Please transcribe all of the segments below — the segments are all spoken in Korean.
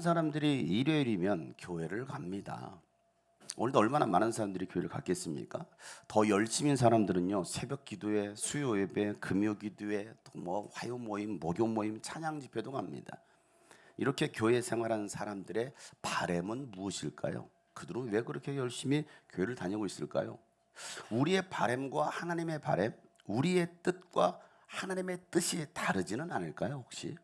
사람들이 일요일이면 교회를 갑니다. 오늘도 얼마나 많은 사람들이 교회를 갔겠습니까? 더 열심인 사람들은요, 새벽 기도회, 수요 예배, 금요 기도회, 또 뭐 화요 모임, 목요 모임, 찬양 집회도 갑니다. 이렇게 교회 생활하는 사람들의 바램은 무엇일까요? 그들은 왜 그렇게 열심히 교회를 다니고 있을까요? 우리의 바램과 하나님의 바램, 우리의 뜻과 하나님의 뜻이 다르지는 않을까요, 혹시?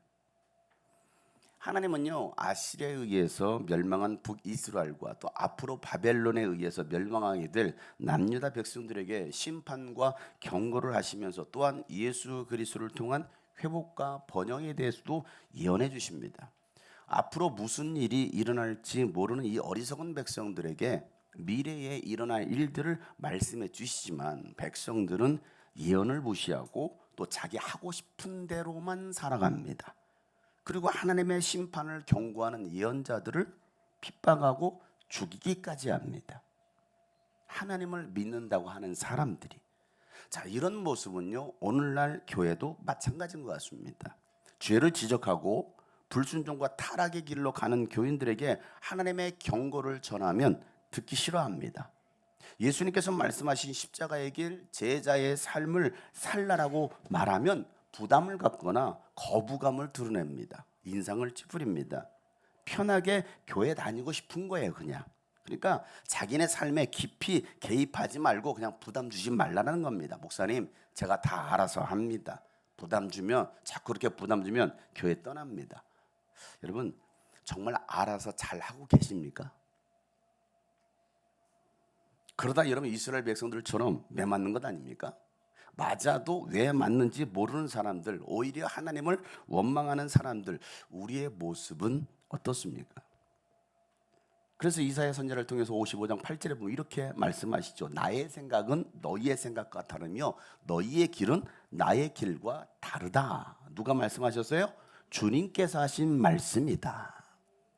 하나님은요, 아시리아에 의해서 멸망한 북이스라엘과 또 앞으로 바벨론에 의해서 멸망하게 될 남유다 백성들에게 심판과 경고를 하시면서 또한 예수 그리스도를 통한 회복과 번영에 대해서도 예언해 주십니다. 앞으로 무슨 일이 일어날지 모르는 이 어리석은 백성들에게 미래에 일어날 일들을 말씀해 주시지만 백성들은 예언을 무시하고 또 자기 하고 싶은 대로만 살아갑니다. 그리고 하나님의 심판을 경고하는 예언자들을 핍박하고 죽이기까지 합니다. 하나님을 믿는다고 하는 사람들이. 자, 이런 모습은요, 오늘날 교회도 마찬가지인 것 같습니다. 죄를 지적하고 불순종과 타락의 길로 가는 교인들에게 하나님의 경고를 전하면 듣기 싫어합니다. 예수님께서 말씀하신 십자가의 길, 제자의 삶을 살라라고 말하면 부담을 갖거나 거부감을 드러냅니다. 인상을 찌푸립니다. 편하게 교회 다니고 싶은 거예요, 그냥. 그러니까 자기네 삶에 깊이 개입하지 말고 그냥 부담 주지 말라는 겁니다. 목사님, 제가 다 알아서 합니다. 부담 주면, 자꾸 그렇게 부담 주면 교회 떠납니다. 여러분, 정말 알아서 잘 하고 계십니까? 그러다 여러분 이스라엘 백성들처럼 매 맞는 것 아닙니까? 맞아도 왜 맞는지 모르는 사람들, 오히려 하나님을 원망하는 사람들, 우리의 모습은 어떻습니까? 그래서 이사야 선지자를 통해서 55장 8절에 보면 이렇게 말씀하시죠. 나의 생각은 너희의 생각과 다르며 너희의 길은 나의 길과 다르다. 누가 말씀하셨어요? 주님께서 하신 말씀이다.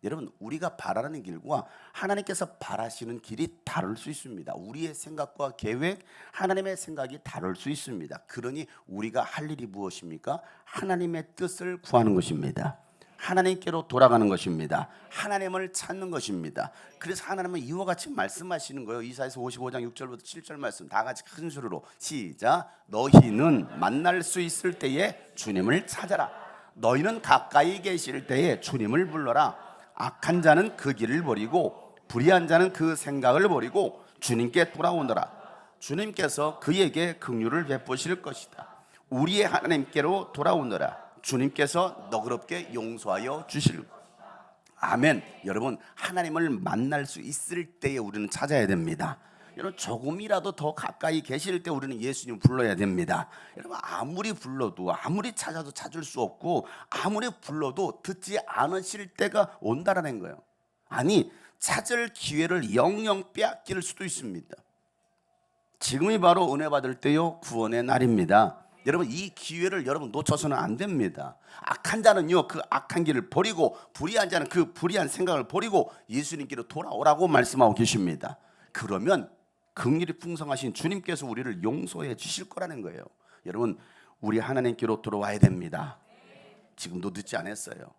여러분, 우리가 바라는 길과 하나님께서 바라시는 길이 다를 수 있습니다. 우리의 생각과 계획, 하나님의 생각이 다를 수 있습니다. 그러니 우리가 할 일이 무엇입니까? 하나님의 뜻을 구하는 것입니다. 하나님께로 돌아가는 것입니다. 하나님을 찾는 것입니다. 그래서 하나님은 이와 같이 말씀하시는 거예요. 이사야서 55장 6절부터 7절 말씀 다 같이 큰 소리로 시작. 너희는 만날 수 있을 때에 주님을 찾아라. 너희는 가까이 계실 때에 주님을 불러라. 악한 자는 그 길을 버리고 불의한 자는 그 생각을 버리고 주님께 돌아오너라. 주님께서 그에게 긍휼을 베푸실 것이다. 우리의 하나님께로 돌아오너라. 주님께서 너그럽게 용서하여 주실. 아멘. 여러분, 하나님을 만날 수 있을 때에 우리는 찾아야 됩니다. 여러분, 조금이라도 더 가까이 계실 때 우리는 예수님 불러야 됩니다. 여러분, 아무리 불러도 아무리 찾아도 찾을 수 없고 아무리 불러도 듣지 않으실 때가 온다라는 거예요. 아니, 찾을 기회를 영영 빼앗길 수도 있습니다. 지금이 바로 은혜 받을 때요, 구원의 날입니다. 여러분, 이 기회를 여러분 놓쳐서는 안 됩니다. 악한 자는요, 그 악한 길을 버리고 불의한 자는 그 불의한 생각을 버리고 예수님께로 돌아오라고 말씀하고 계십니다. 그러면 긍휼이 풍성하신 주님께서 우리를 용서해 주실 거라는 거예요. 여러분, 우리 하나님께로 돌아와야 됩니다. 지금도 늦지 않았어요.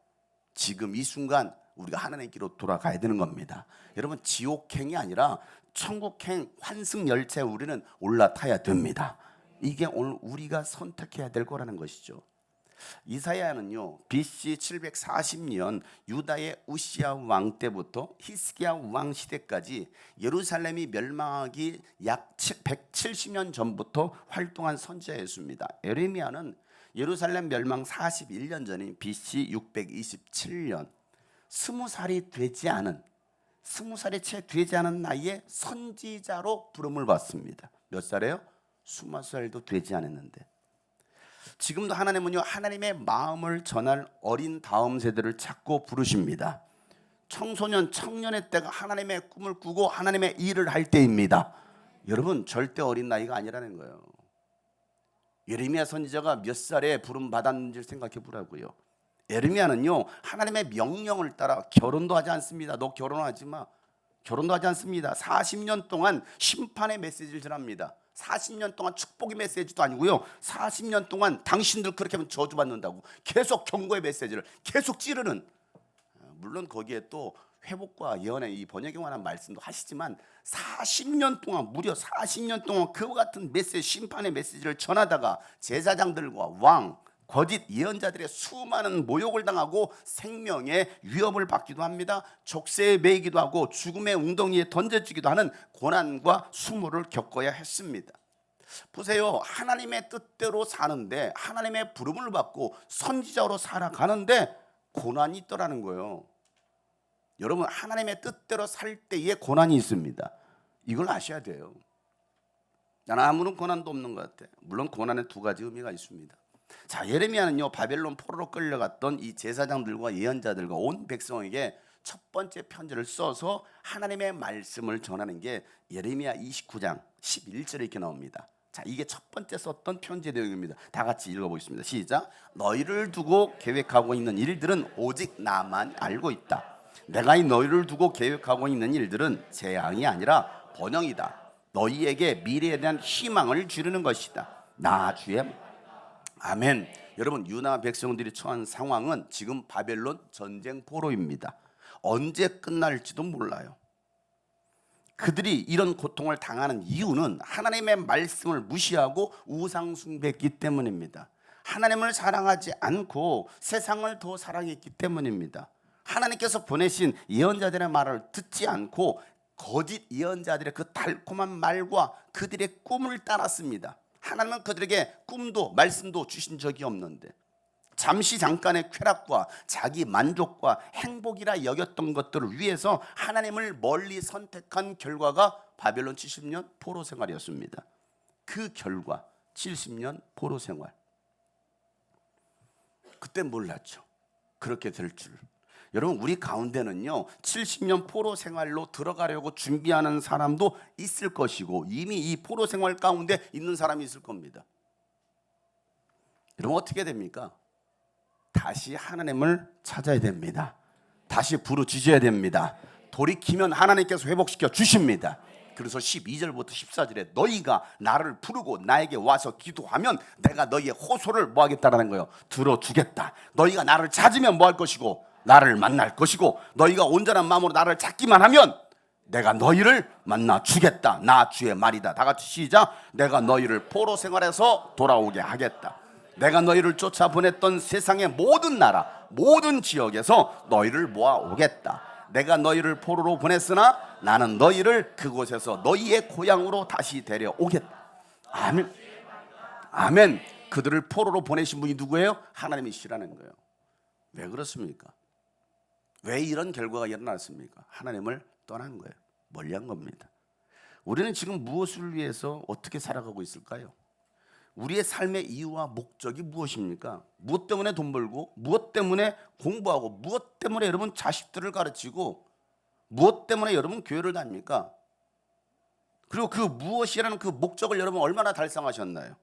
지금 이 순간 우리가 하나님께로 돌아가야 되는 겁니다. 여러분, 지옥행이 아니라 천국행 환승 열차에 우리는 올라타야 됩니다. 이게 오늘 우리가 선택해야 될 거라는 것이죠. 이사야는요, BC 740년 유다의 우시야 왕 때부터 히스기야 왕 시대까지 예루살렘이 멸망하기 약 170년 전부터 활동한 선지자였습니다. 에레미야는 예루살렘 멸망 41년 전인 BC 627년 20살이 채 되지 않은 나이에 선지자로 부름을 받습니다. 몇 살이에요? 20살도 되지 않았는데. 지금도 하나님은요, 하나님의 마음을 전할 어린 다음 세대를 찾고 부르십니다. 청소년, 청년의 때가 하나님의 꿈을 꾸고 하나님의 일을 할 때입니다. 여러분, 절대 어린 나이가 아니라는 거예요. 예레미야 선지자가 몇 살에 부름 받았는지 생각해 보라고요. 예레미야는요, 하나님의 명령을 따라 결혼도 하지 않습니다. 너 결혼하지 마. 결혼도 하지 않습니다. 40년 동안 심판의 메시지를 전합니다. 40년 동안 축복의 메시지도 아니고요, 40년 동안 당신들 그렇게 하면 저주받는다고 계속 경고의 메시지를 계속 찌르는 물론 거기에 또 회복과 예언의 이 번역에 관한 말씀도 하시지만 40년 동안 무려 40년 동안 그와 같은 메시지, 심판의 메시지를 전하다가 제사장들과 왕, 거짓 예언자들의 수많은 모욕을 당하고 생명의 위협을 받기도 합니다. 족쇄에 매이기도 하고 죽음의 웅덩이에 던져지기도 하는 고난과 수모를 겪어야 했습니다. 보세요. 하나님의 뜻대로 사는데, 하나님의 부름을 받고 선지자로 살아가는데 고난이 있더라는 거예요. 여러분, 하나님의 뜻대로 살 때에 고난이 있습니다. 이걸 아셔야 돼요. 나는 아무런 고난도 없는 것 같아. 물론 고난에 두 가지 의미가 있습니다. 자, 예레미야는요, 바벨론 포로로 끌려갔던 이 제사장들과 예언자들과 온 백성에게 첫 번째 편지를 써서 하나님의 말씀을 전하는 게 예레미야 29장 11절에 이렇게 나옵니다. 자, 이게 첫 번째 썼던 편지 내용입니다. 다 같이 읽어보겠습니다. 시작. 너희를 두고 계획하고 있는 일들은 오직 나만 알고 있다. 내가 이 너희를 두고 계획하고 있는 일들은 재앙이 아니라 번영이다. 너희에게 미래에 대한 희망을 주려는 것이다. 나 주의 아멘. 여러분, 유다 백성들이 처한 상황은 지금 바벨론 전쟁 포로입니다. 언제 끝날지도 몰라요. 그들이 이런 고통을 당하는 이유는 하나님의 말씀을 무시하고 우상 숭배했기 때문입니다. 하나님을 사랑하지 않고 세상을 더 사랑했기 때문입니다. 하나님께서 보내신 예언자들의 말을 듣지 않고 거짓 예언자들의 그 달콤한 말과 그들의 꿈을 따랐습니다. 하나님은 그들에게 꿈도 말씀도 주신 적이 없는데 잠시 잠깐의 쾌락과 자기 만족과 행복이라 여겼던 것들을 위해서 하나님을 멀리 선택한 결과가 바벨론 70년 포로 생활이었습니다. 그 결과 70년 포로 생활. 그때 몰랐죠. 그렇게 될 줄. 여러분, 우리 가운데는요 70년 포로 생활로 들어가려고 준비하는 사람도 있을 것이고 이미 이 포로 생활 가운데 있는 사람이 있을 겁니다. 여러분, 어떻게 됩니까? 다시 하나님을 찾아야 됩니다. 다시 부르짖어야 됩니다. 돌이키면 하나님께서 회복시켜 주십니다. 그래서 12절부터 14절에 너희가 나를 부르고 나에게 와서 기도하면 내가 너희의 호소를 뭐 하겠다라는 거예요. 들어주겠다. 너희가 나를 찾으면 뭐 할 것이고 나를 만날 것이고 너희가 온전한 마음으로 나를 찾기만 하면 내가 너희를 만나 주겠다. 나 주의 말이다. 다 같이 시작. 내가 너희를 포로 생활에서 돌아오게 하겠다. 내가 너희를 쫓아보냈던 세상의 모든 나라 모든 지역에서 너희를 모아오겠다. 내가 너희를 포로로 보냈으나 나는 너희를 그곳에서 너희의 고향으로 다시 데려오겠다. 아멘. 아멘. 그들을 포로로 보내신 분이 누구예요? 하나님이시라는 거예요. 왜 그렇습니까? 왜 이런 결과가 일어났습니까? 하나님을 떠난 거예요. 멀리한 겁니다. 우리는 지금 무엇을 위해서 어떻게 살아가고 있을까요? 우리의 삶의 이유와 목적이 무엇입니까? 무엇 때문에 돈 벌고, 무엇 때문에 공부하고, 무엇 때문에 여러분 자식들을 가르치고, 무엇 때문에 여러분 교회를 다닙니까? 그리고 그 무엇이라는 그 목적을 여러분 얼마나 달성하셨나요?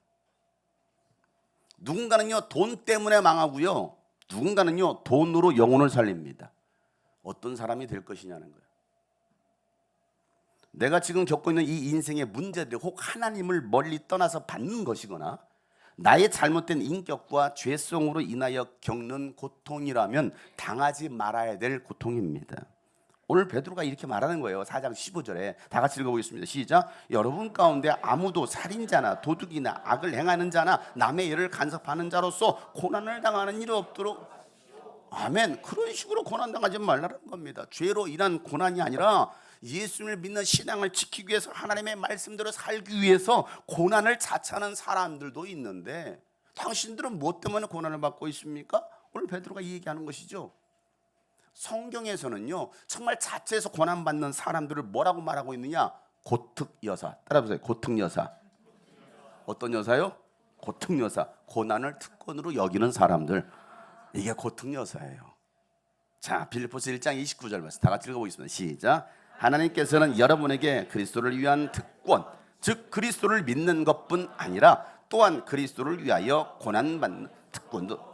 누군가는요 돈 때문에 망하고요, 누군가는요 돈으로 영혼을 살립니다. 어떤 사람이 될 것이냐는 거예요. 내가 지금 겪고 있는 이 인생의 문제들이 혹 하나님을 멀리 떠나서 받는 것이거나 나의 잘못된 인격과 죄성으로 인하여 겪는 고통이라면 당하지 말아야 될 고통입니다. 오늘 베드로가 이렇게 말하는 거예요. 4장 15절에 다 같이 읽어보겠습니다. 시작. 여러분 가운데 아무도 살인자나 도둑이나 악을 행하는 자나 남의 일을 간섭하는 자로서 고난을 당하는 일이 없도록. 아멘. 그런 식으로 고난당하지 말라는 겁니다. 죄로 인한 고난이 아니라 예수님을 믿는 신앙을 지키기 위해서 하나님의 말씀대로 살기 위해서 고난을 자처하는 사람들도 있는데 당신들은 무엇 때문에 고난을 받고 있습니까? 오늘 베드로가 이 얘기하는 것이죠. 성경에서는요 정말 자체에서 고난받는 사람들을 뭐라고 말하고 있느냐? 고특여사. 따라보세요. 고특여사. 어떤 여사요? 고특여사. 고난을 특권으로 여기는 사람들, 이게 고특여사예요. 자, 빌립보서 1장 29절 말씀 다 같이 읽어보겠습니다. 시작. 하나님께서는 여러분에게 그리스도를 위한 특권, 즉 그리스도를 믿는 것뿐 아니라 또한 그리스도를 위하여 고난받는 특권도.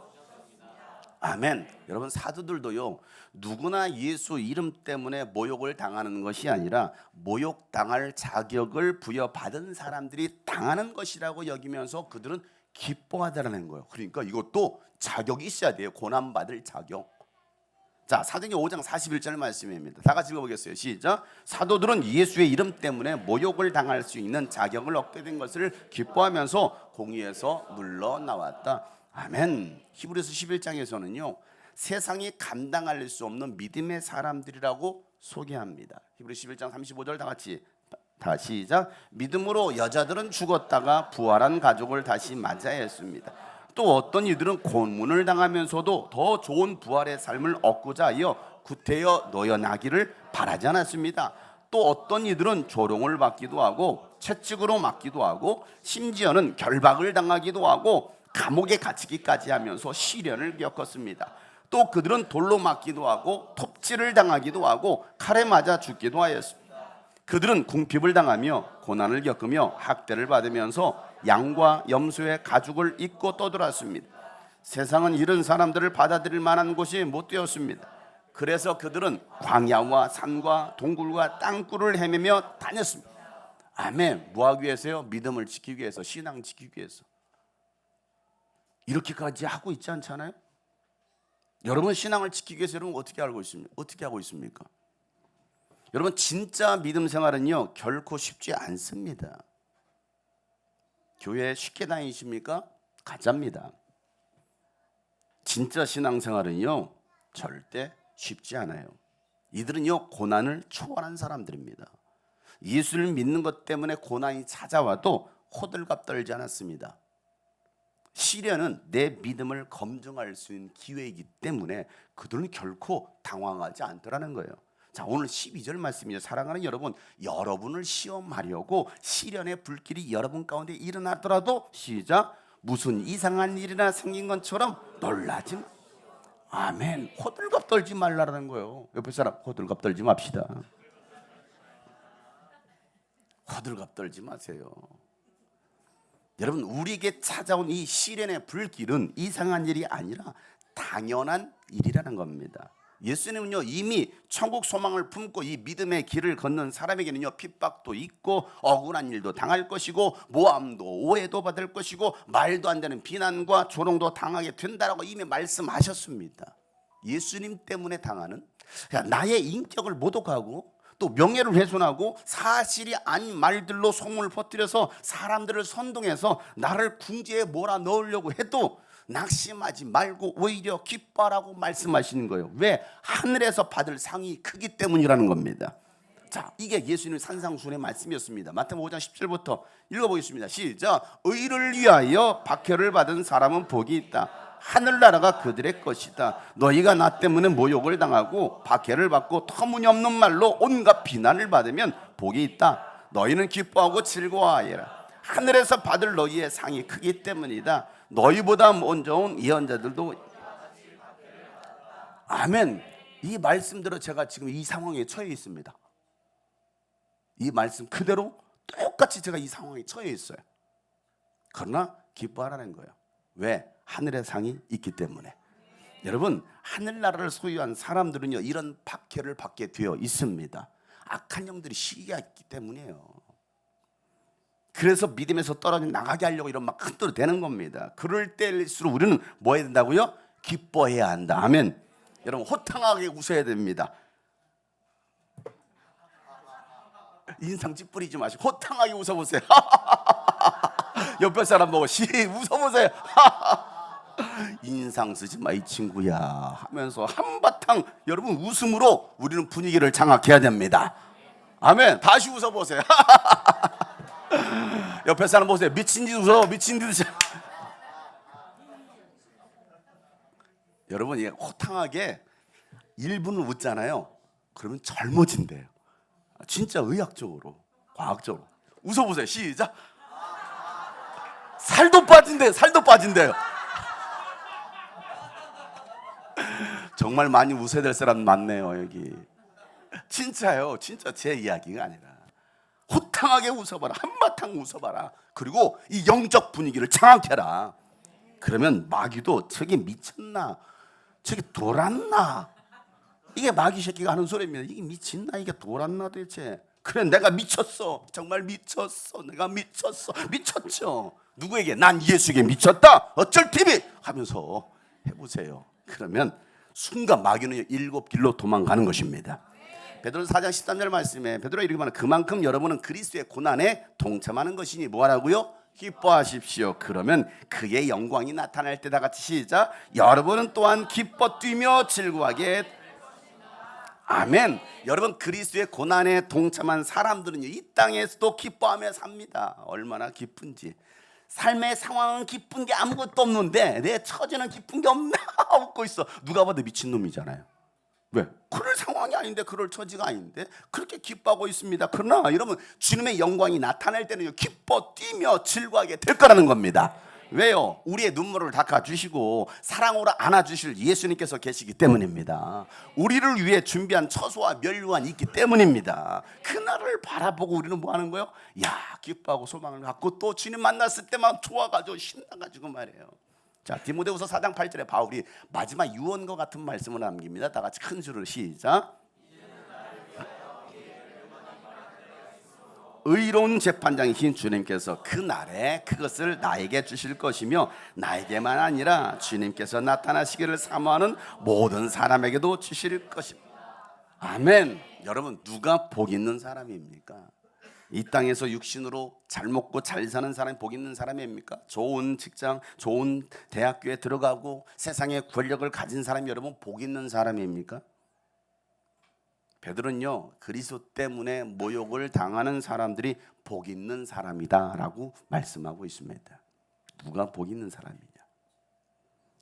아멘. 여러분, 사도들도요 누구나 예수 이름 때문에 모욕을 당하는 것이 아니라 모욕당할 자격을 부여받은 사람들이 당하는 것이라고 여기면서 그들은 기뻐하다라는 거예요. 그러니까 이것도 자격이 있어야 돼요. 고난받을 자격. 자, 사도행전 5장 41절 말씀입니다. 다 같이 읽어보겠어요. 시작. 사도들은 예수의 이름 때문에 모욕을 당할 수 있는 자격을 얻게 된 것을 기뻐하면서 공의에서 물러나왔다. 아멘. 히브리서 11장에서는요 세상이 감당할 수 없는 믿음의 사람들이라고 소개합니다. 히브리서 11장 35절 다 같이 시작. 믿음으로 여자들은 죽었다가 부활한 가족을 다시 맞아야 했습니다. 또 어떤 이들은 고문을 당하면서도 더 좋은 부활의 삶을 얻고자 하여 구태여 놓여나기를 바라지 않았습니다. 또 어떤 이들은 조롱을 받기도 하고 채찍으로 맞기도 하고 심지어는 결박을 당하기도 하고 감옥에 갇히기까지 하면서 시련을 겪었습니다. 또 그들은 돌로 맞기도 하고 톱질을 당하기도 하고 칼에 맞아 죽기도 하였습니다. 그들은 궁핍을 당하며 고난을 겪으며 학대를 받으면서 양과 염소의 가죽을 입고 떠돌았습니다. 세상은 이런 사람들을 받아들일 만한 곳이 못 되었습니다. 그래서 그들은 광야와 산과 동굴과 땅굴을 헤매며 다녔습니다. 아멘. 뭐하기 위해서요? 믿음을 지키기 위해서, 신앙 지키기 위해서. 이렇게까지 하고 있지 않잖아요? 여러분 신앙을 지키기 위해서 여러분 어떻게 하고 있습니까? 여러분 진짜 믿음 생활은요 결코 쉽지 않습니다. 교회 쉽게 다니십니까? 가짜입니다. 진짜 신앙생활은요 절대 쉽지 않아요. 이들은요 고난을 초월한 사람들입니다. 예수를 믿는 것 때문에 고난이 찾아와도 호들갑 떨지 않았습니다. 시련은 내 믿음을 검증할 수 있는 기회이기 때문에 그들은 결코 당황하지 않더라는 거예요. 자, 오늘 12절 말씀이죠. 사랑하는 여러분, 여러분을 시험하려고 시련의 불길이 여러분 가운데 일어나더라도 시작. 무슨 이상한 일이나 생긴 것처럼 놀라지 마. 아멘. 호들갑 떨지 말라는 거예요. 옆에 사람 호들갑 떨지 맙시다. 호들갑 떨지 마세요. 여러분 우리에게 찾아온 이 시련의 불길은 이상한 일이 아니라 당연한 일이라는 겁니다. 예수님은요 이미 천국 소망을 품고 이 믿음의 길을 걷는 사람에게는요 핍박도 있고 억울한 일도 당할 것이고 모함도 오해도 받을 것이고 말도 안 되는 비난과 조롱도 당하게 된다라고 이미 말씀하셨습니다. 예수님 때문에 당하는 나의 인격을 모독하고 또 명예를 훼손하고 사실이 아닌 말들로 소문을 퍼뜨려서 사람들을 선동해서 나를 궁지에 몰아넣으려고 해도 낙심하지 말고 오히려 기뻐하라고 말씀하시는 거예요. 왜? 하늘에서 받을 상이 크기 때문이라는 겁니다. 자, 이게 예수님의 산상수훈의 말씀이었습니다. 마태복음 5장 10절부터 읽어보겠습니다. 시작. 의를 위하여 박해를 받은 사람은 복이 있다. 하늘나라가 그들의 것이다. 너희가 나 때문에 모욕을 당하고 박해를 받고 터무니없는 말로 온갖 비난을 받으면 복이 있다. 너희는 기뻐하고 즐거워하여라. 하늘에서 받을 너희의 상이 크기 때문이다. 너희보다 먼저 온 예언자들도. 아멘. 이 말씀대로 제가 지금 이 상황에 처해 있습니다. 이 말씀 그대로 똑같이 제가 이 상황에 처해 있어요. 그러나 기뻐하라는 거예요. 왜? 하늘의 상이 있기 때문에. 여러분 하늘나라를 소유한 사람들은요 이런 박해를 받게 되어 있습니다. 악한 영들이 시기가 있기 때문이에요. 그래서 믿음에서 떨어져 나가게 하려고 이런 막 흔들어 대는 겁니다. 그럴 때일수록 우리는 뭐 해야 된다고요? 기뻐해야 한다. 아멘. 여러분 호탕하게 웃어야 됩니다. 인상 찌푸리지 마시고 호탕하게 웃어보세요. 옆에 사람 보고 웃어보세요. 인상 쓰지 마 이 친구야 하면서 한바탕 여러분 웃음으로 우리는 분위기를 장악해야 됩니다. 아멘. 다시 웃어보세요. 옆에 사람 보세요. 미친 듯 웃어. 미친 듯. 여러분 이게 호탕하게 1분을 웃잖아요. 그러면 젊어진대요. 진짜 의학적으로 과학적으로 웃어보세요. 시작. 살도 빠진대요. 살도 빠진대요. 정말 많이 웃어야 될 사람 많네요 여기. 진짜요. 진짜 제 이야기가 아니라 호탕하게 웃어봐라. 한바탕 웃어봐라. 그리고 이 영적 분위기를 장악해라. 그러면 마귀도 저게 미쳤나 저게 돌았나 이게 마귀 새끼가 하는 소리입니다. 이게 미쳤나 이게 돌았나 대체. 그래 내가 미쳤어. 정말 미쳤어. 내가 미쳤어. 미쳤죠. 누구에게? 난 예수에게 미쳤다. 어쩔 TV 하면서 해보세요. 그러면 순간 마귀는 7길로 도망가는 것입니다. 베드로서 4장 13절 말씀에 베드로가 이렇게 말하는 그만큼 여러분은 그리스도의 고난에 동참하는 것이니 뭐하라고요? 기뻐하십시오. 그러면 그의 영광이 나타날 때 다 같이 시작. 여러분은 또한 기뻐 뛰며 즐거워하게. 아멘. 여러분 그리스도의 고난에 동참한 사람들은요 이 땅에서도 기뻐하며 삽니다. 얼마나 기쁜지. 삶의 상황은 기쁜 게 아무것도 없는데 내 처지는 기쁜 게 없나 웃고 있어. 누가 봐도 미친놈이잖아요. 왜? 그럴 상황이 아닌데 그럴 처지가 아닌데 그렇게 기뻐하고 있습니다. 그러나 여러분 주님의 영광이 나타날 때는 기뻐 뛰며 즐거워하게 될 거라는 겁니다. 왜요? 우리의 눈물을 닦아주시고 사랑으로 안아주실 예수님께서 계시기 때문입니다. 우리를 위해 준비한 처소와 면류관이 있기 때문입니다. 그날을 바라보고 우리는 뭐 하는 거예요? 야 기뻐하고 소망을 갖고 또 주님 만났을 때만 좋아가지고 신나가지고 말이에요. 자, 디모데후서 4장 8절에 바울이 마지막 유언과 같은 말씀을 남깁니다. 다 같이 큰 소리로 시작. 의로운 재판장이신 주님께서 그 날에 그것을 나에게 주실 것이며 나에게만 아니라 주님께서 나타나시기를 사모하는 모든 사람에게도 주실 것입니다. 아멘. 여러분 누가 복 있는 사람입니까? 이 땅에서 육신으로 잘 먹고 잘 사는 사람이 복 있는 사람입니까? 좋은 직장, 좋은 대학교에 들어가고 세상의 권력을 가진 사람이 여러분 복 있는 사람입니까? 베드로는요 그리스도 때문에 모욕을 당하는 사람들이 복 있는 사람이다라고 말씀하고 있습니다. 누가 복 있는 사람이냐?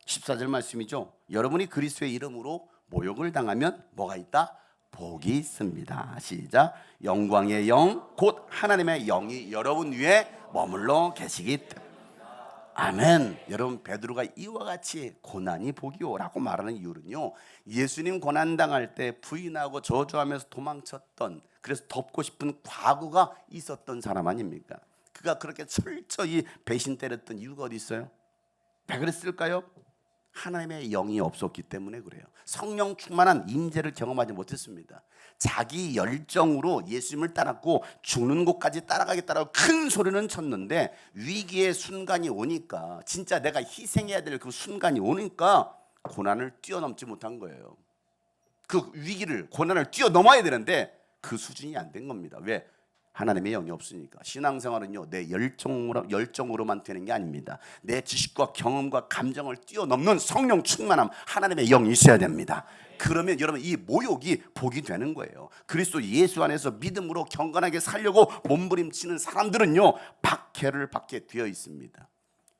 14절 말씀이죠. 여러분이 그리스도의 이름으로 모욕을 당하면 뭐가 있다? 복이 있습니다. 시작. 영광의 영 곧 하나님의 영이 여러분 위에 머물러 계시기 때문에. 아멘. 여러분 베드로가 이와 같이 고난이 복이요라고 말하는 이유는요 예수님 고난당할 때 부인하고 저주하면서 도망쳤던 그래서 덮고 싶은 과거가 있었던 사람 아닙니까? 그가 그렇게 철저히 배신 때렸던 이유가 어디 있어요? 왜 그랬을까요? 하나님의 영이 없었기 때문에 그래요. 성령 충만한 임재를 경험하지 못했습니다. 자기 열정으로 예수님을 따랐고 죽는 곳까지 따라가겠다라고 큰 소리는 쳤는데 위기의 순간이 오니까 진짜 내가 희생해야 될 그 순간이 오니까 고난을 뛰어넘지 못한 거예요. 그 위기를 고난을 뛰어넘어야 되는데 그 수준이 안 된 겁니다. 왜? 하나님의 영이 없으니까. 신앙생활은요 내 열정으로만 되는 게 아닙니다. 내 지식과 경험과 감정을 뛰어넘는 성령 충만함 하나님의 영이 있어야 됩니다. 그러면 여러분 이 모욕이 복이 되는 거예요. 그리스도 예수 안에서 믿음으로 경건하게 살려고 몸부림치는 사람들은요 박해를 받게 되어 있습니다.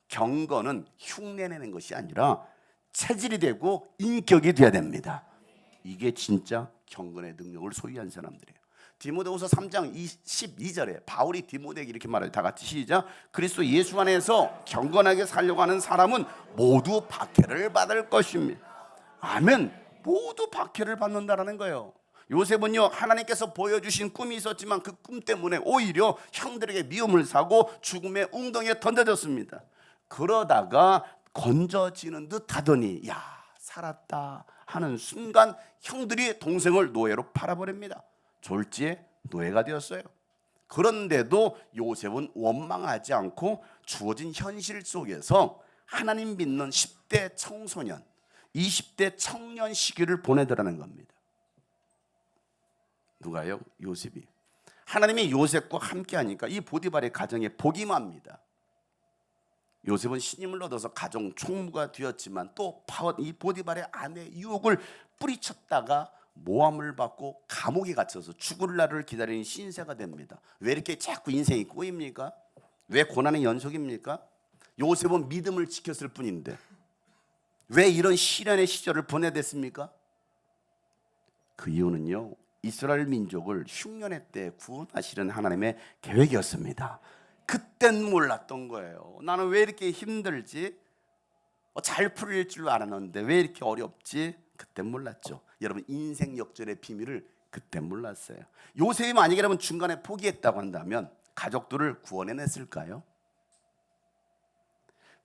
경건은 흉내내는 것이 아니라 체질이 되고 인격이 되어야 됩니다. 이게 진짜 경건의 능력을 소유한 사람들이에요. 디모데후서 3장 12절에 바울이 디모데에게 이렇게 말해요. 다 같이 시작. 그리스도 예수 안에서 경건하게 살려고 하는 사람은 모두 박해를 받을 것입니다. 아멘. 모두 박해를 받는다라는 거예요. 요셉은요 하나님께서 보여주신 꿈이 있었지만 그 꿈 때문에 오히려 형들에게 미움을 사고 죽음의 웅덩이에 던져졌습니다. 그러다가 건져지는 듯 하더니 야 살았다 하는 순간 형들이 동생을 노예로 팔아버립니다. 졸지에 노예가 되었어요. 그런데도 요셉은 원망하지 않고 주어진 현실 속에서 하나님 믿는 10대 청소년 20대 청년 시기를 보내더라는 겁니다. 누가요? 요셉이. 하나님이 요셉과 함께하니까 이 보디발의 가정에 복이 맙니다. 요셉은 신임을 얻어서 가정 총무가 되었지만 또 이 보디발의 아내의 유혹을 뿌리쳤다가 모함을 받고 감옥에 갇혀서 죽을 날을 기다리는 신세가 됩니다. 왜 이렇게 자꾸 인생이 꼬입니까? 왜 고난의 연속입니까? 요셉은 믿음을 지켰을 뿐인데 왜 이런 시련의 시절을 보내야 됐습니까? 그 이유는요 이스라엘 민족을 흉년의 때 구원하시는 하나님의 계획이었습니다. 그땐 몰랐던 거예요. 나는 왜 이렇게 힘들지? 잘 풀릴 줄 알았는데 왜 이렇게 어렵지? 그땐 몰랐죠. 여러분 인생 역전의 비밀을 그때 몰랐어요. 요셉이 만약에 여러분 중간에 포기했다고 한다면 가족들을 구원해냈을까요?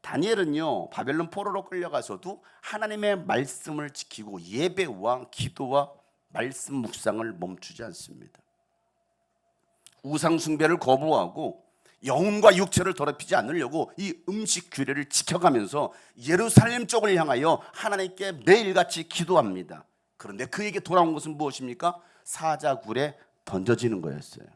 다니엘은요 바벨론 포로로 끌려가서도 하나님의 말씀을 지키고 예배와 기도와 말씀 묵상을 멈추지 않습니다. 우상 숭배를 거부하고 영혼과 육체를 더럽히지 않으려고 이 음식 규례를 지켜가면서 예루살렘 쪽을 향하여 하나님께 매일같이 기도합니다. 그런데 그에게 돌아온 것은 무엇입니까? 사자굴에 던져지는 거였어요.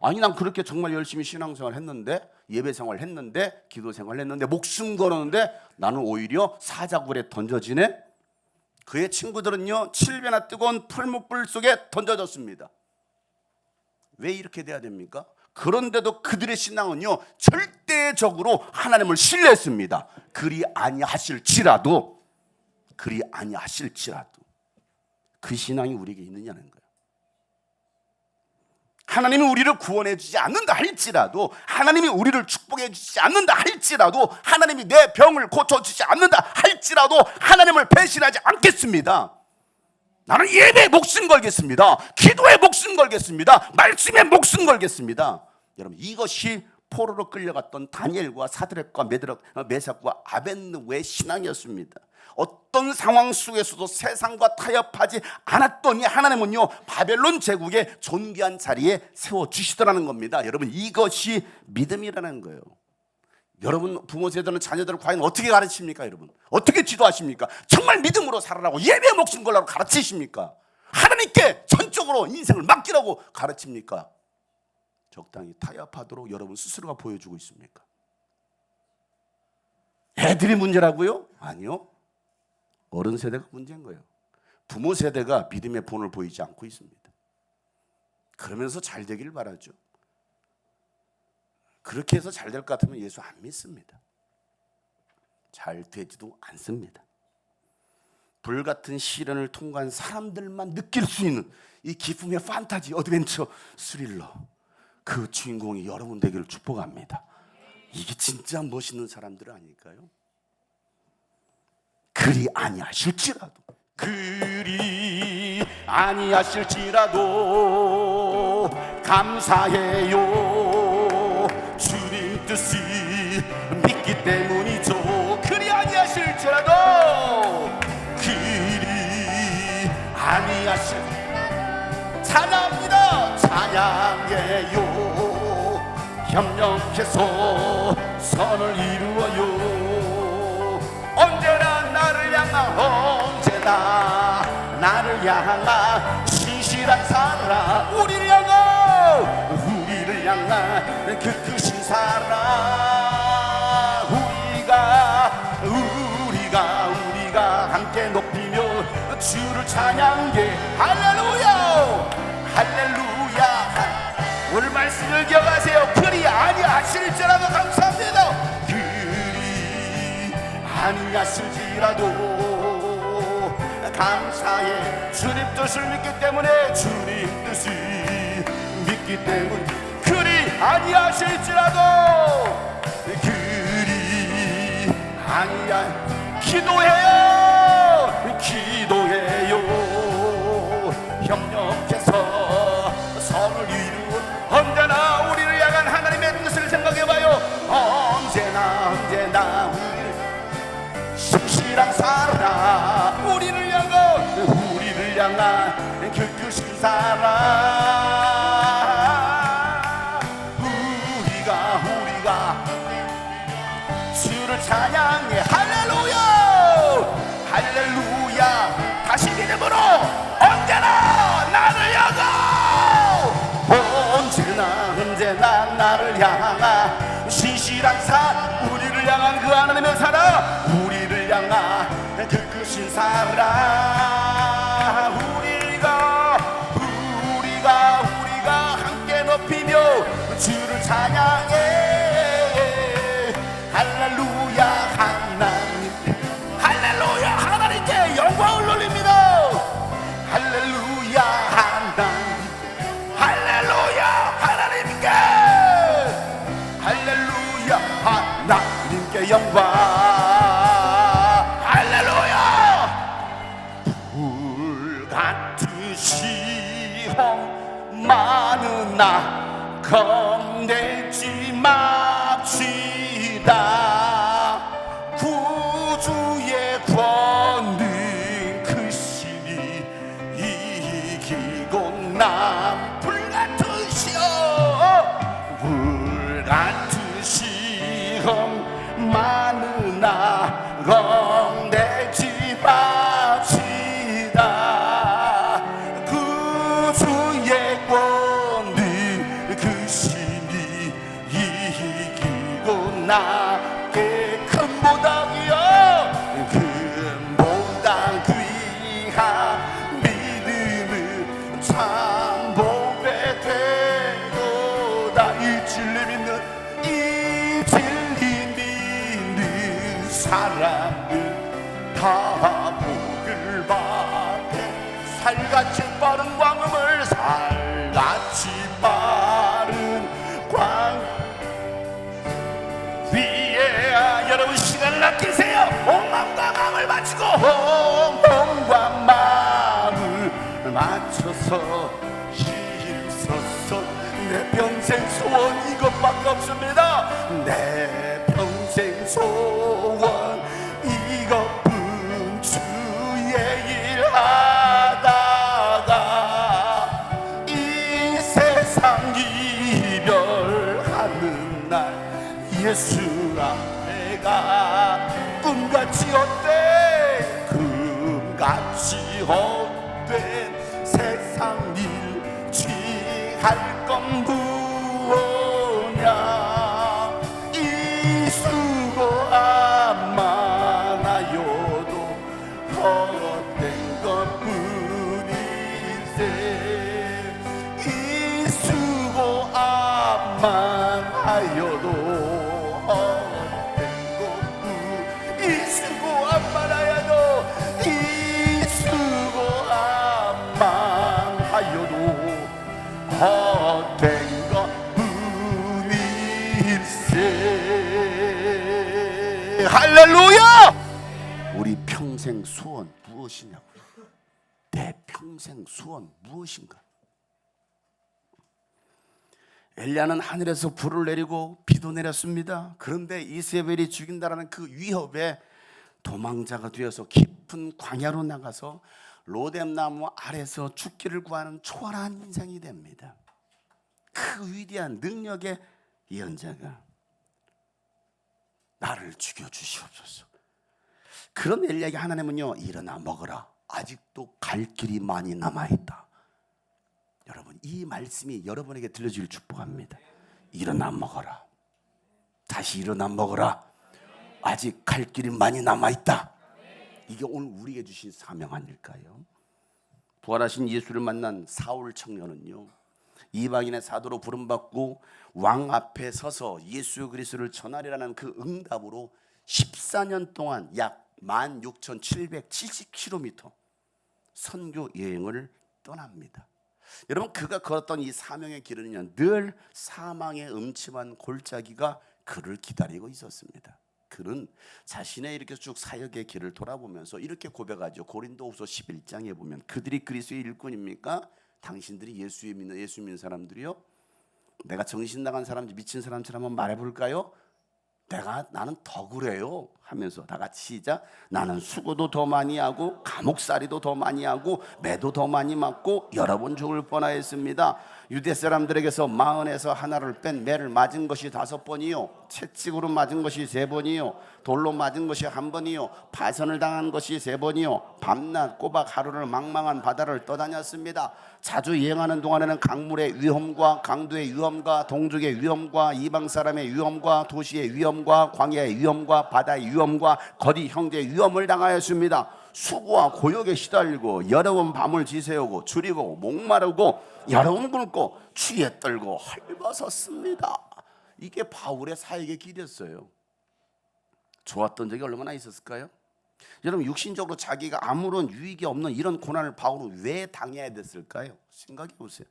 아니, 난 그렇게 정말 열심히 신앙생활 했는데, 예배생활 했는데, 기도생활 했는데, 목숨 걸었는데 나는 오히려 사자굴에 던져지네. 그의 친구들은요 7배나 뜨거운 풀무불 속에 던져졌습니다. 왜 이렇게 돼야 됩니까? 그런데도 그들의 신앙은요 절대적으로 하나님을 신뢰했습니다. 그리 아니하실지라도 그 신앙이 우리에게 있느냐는 거예요. 하나님이 우리를 구원해 주지 않는다 할지라도, 하나님이 우리를 축복해 주지 않는다 할지라도, 하나님이 내 병을 고쳐주지 않는다 할지라도 하나님을 배신하지 않겠습니다. 나는 예배에 목숨 걸겠습니다. 기도에 목숨 걸겠습니다. 말씀에 목숨 걸겠습니다. 여러분, 이것이 포로로 끌려갔던 다니엘과 사드락과 메삭과 아벳느고의 신앙이었습니다. 어떤 상황 속에서도 세상과 타협하지 않았더니 하나님은요 바벨론 제국의 존귀한 자리에 세워주시더라는 겁니다. 여러분, 이것이 믿음이라는 거예요. 여러분 부모 세대는 자녀들을 과연 어떻게 가르칩니까? 여러분 어떻게 지도하십니까? 정말 믿음으로 살아라고, 예배에 목숨 걸라고 가르치십니까? 하나님께 전적으로 인생을 맡기라고 가르칩니까? 적당히 타협하도록 여러분 스스로가 보여주고 있습니까? 애들이 문제라고요? 아니요, 어른 세대가 문제인 거예요. 부모 세대가 믿음의 본을 보이지 않고 있습니다. 그러면서 잘 되길 바라죠. 그렇게 해서 잘 될 것 같으면 예수 안 믿습니다. 잘 되지도 않습니다. 불같은 시련을 통과한 사람들만 느낄 수 있는 이 기쁨의 판타지 어드벤처 스릴러, 그 주인공이 여러분 되기를 축복합니다. 이게 진짜 멋있는 사람들 아닐까요? 그리 아니하실지라도 감사해요. 주님 뜻이 믿기 때문이죠. 그리 아니하실지라도 찬양합니다. 찬양해요. 협력해서 선을 이루어요. 언제나 나를 향한 신실한 사랑, 우리를 향한 그 크신 사랑, 우리가 함께 높이며 주를 찬양해. 할렐루야, 할렐루야. 오늘 말씀을 기억하세요. 그리 아니하실지라도 감사합니다. 그리 아니하실지라도 감사해. 주님 뜻을 믿기 때문에, 주님 뜻을 믿기 때문에 그리 아니하실지라도 그리 아니야. 기도해요. 협력해서 선을 이루어 언제나 우리를 향한 하나님의 뜻을 생각해봐요. 언제나 우리를 신실한 사랑, 우리를 향한 그 크신 사랑, 우리가 주를 찬양해. 할렐루야, 할렐루야. 다시 믿음으로 언제나 나를 언제나 나를 향한 신실한 사랑, 우리를 향한 그 하나님의 사랑, 우리를 향한 그 크신 사랑, 우리가 함께 높이며 주를 찬양해. 할렐루야, 하나님께 영광을 돌립니다. 할렐루야, 하나님께 할렐루야, 하나님께 영광. 할렐루야. 불같은 시험 많으나 겁내지 맙시다. 구주의 권능 그 신이 이기고 남. 불같은 시험 잊지 맙시다. 구주의 권리 그 심히 이기고 나게 큰 보답이여 큰 보답 귀한 믿음은 참 보배 되도다. 이 진리 믿는 사람들 다 복을 받네. 살같이 빠른 광음을 살같이 빠른 광 위에 여러분 시간을 아끼세요. 온 마음과 마음을 바치고 몸과 마음을 맞춰서 힘써서 내 평생 소원 이것밖에 없습니다. 내 평생 소원 이것뿐 주의 일 하다가 이 세상 이별하는 날 예수 앞에가 꿈같이 헛된 꿈같이 헛된 세상 일 취할 건 무엇냐. 이 수고 암만하여도 헛된 것뿐일세. 이 수고 암만하여도 헛된 것뿐. 이 수고 암만하여도 이 수고 암만하여도 헛된 것뿐일세. 할렐루야. 우리 평생 소원 무엇이냐고요? 내 평생 소원 무엇인가? 엘리야는 하늘에서 불을 내리고 비도 내렸습니다. 그런데 이세벨이 죽인다라는 그 위협에 도망자가 되어서 깊은 광야로 나가서 로뎀나무 아래서 죽기를 구하는 초월한 인생이 됩니다. 그 위대한 능력의 예언자가 나를 죽여주시옵소서. 그런 엘리야에게 하나님은요, 일어나 먹어라. 아직도 갈 길이 많이 남아있다. 여러분, 이 말씀이 여러분에게 들려주길 축복합니다. 일어나 먹어라. 다시 일어나 먹어라. 아직 갈 길이 많이 남아있다. 이게 오늘 우리에게 주신 사명 아닐까요? 부활하신 예수를 만난 사울 청년은요, 이방인의 사도로 부름받고 왕 앞에 서서 예수 그리스도를 전하리라는 그 응답으로 14년 동안 약 16,770km 선교 여행을 떠납니다. 여러분, 그가 걸었던 이 사명의 길은요, 늘 사망의 음침한 골짜기가 그를 기다리고 있었습니다. 그는 자신의 이렇게 쭉 사역의 길을 돌아보면서 이렇게 고백하죠. 고린도후서 11장에 보면 그들이 그리스도의 일꾼입니까? 당신들이 예수 믿는 사람들이요? 내가 정신 나간 사람, 미친 사람처럼 한번 말해볼까요? 나는 더 그래요 하면서 다 같이 시작. 나는 수고도 더 많이 하고 감옥살이도 더 많이 하고 매도 더 많이 맞고 여러 번 죽을 뻔하였습니다. 유대 사람들에게서 마흔에서 하나를 뺀 매를 맞은 것이 5번이요, 채찍으로 맞은 것이 3번이요, 돌로 맞은 것이 1번이요, 파선을 당한 것이 3번이요, 밤낮 꼬박 하루를 망망한 바다를 떠다녔습니다. 자주 여행하는 동안에는 강물의 위험과 강도의 위험과 동족의 위험과 이방 사람의 위험과 도시의 위험과 광야의 위험과 바다의 위험과 거리 형제의 위험을 당하였습니다. 수고와 고역에 시달리고 여러 번 밤을 지새우고 줄이고 목마르고 여러 번 굶고 추위에 떨고 헐벗었습니다. 이게 바울의 사역의 길이었어요. 좋았던 적이 얼마나 있었을까요? 여러분, 육신적으로 자기가 아무런 유익이 없는 이런 고난을 바울은 왜 당해야 됐을까요? 생각해 보세요.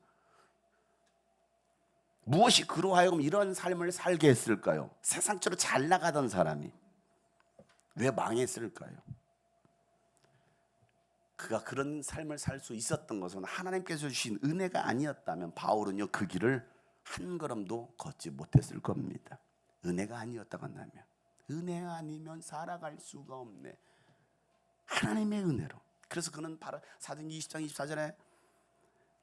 무엇이 그로 하여금 이런 삶을 살게 했을까요? 세상처럼 잘 나가던 사람이 왜 망했을까요? 그가 그런 삶을 살 수 있었던 것은 하나님께서 주신 은혜가 아니었다면 바울은요, 그 길을 한 걸음도 걷지 못했을 겁니다. 은혜가 아니었다고 한다면, 은혜 아니면 살아갈 수가 없네. 하나님의 은혜로. 그래서 그는 바로 사도행전 20장 24절에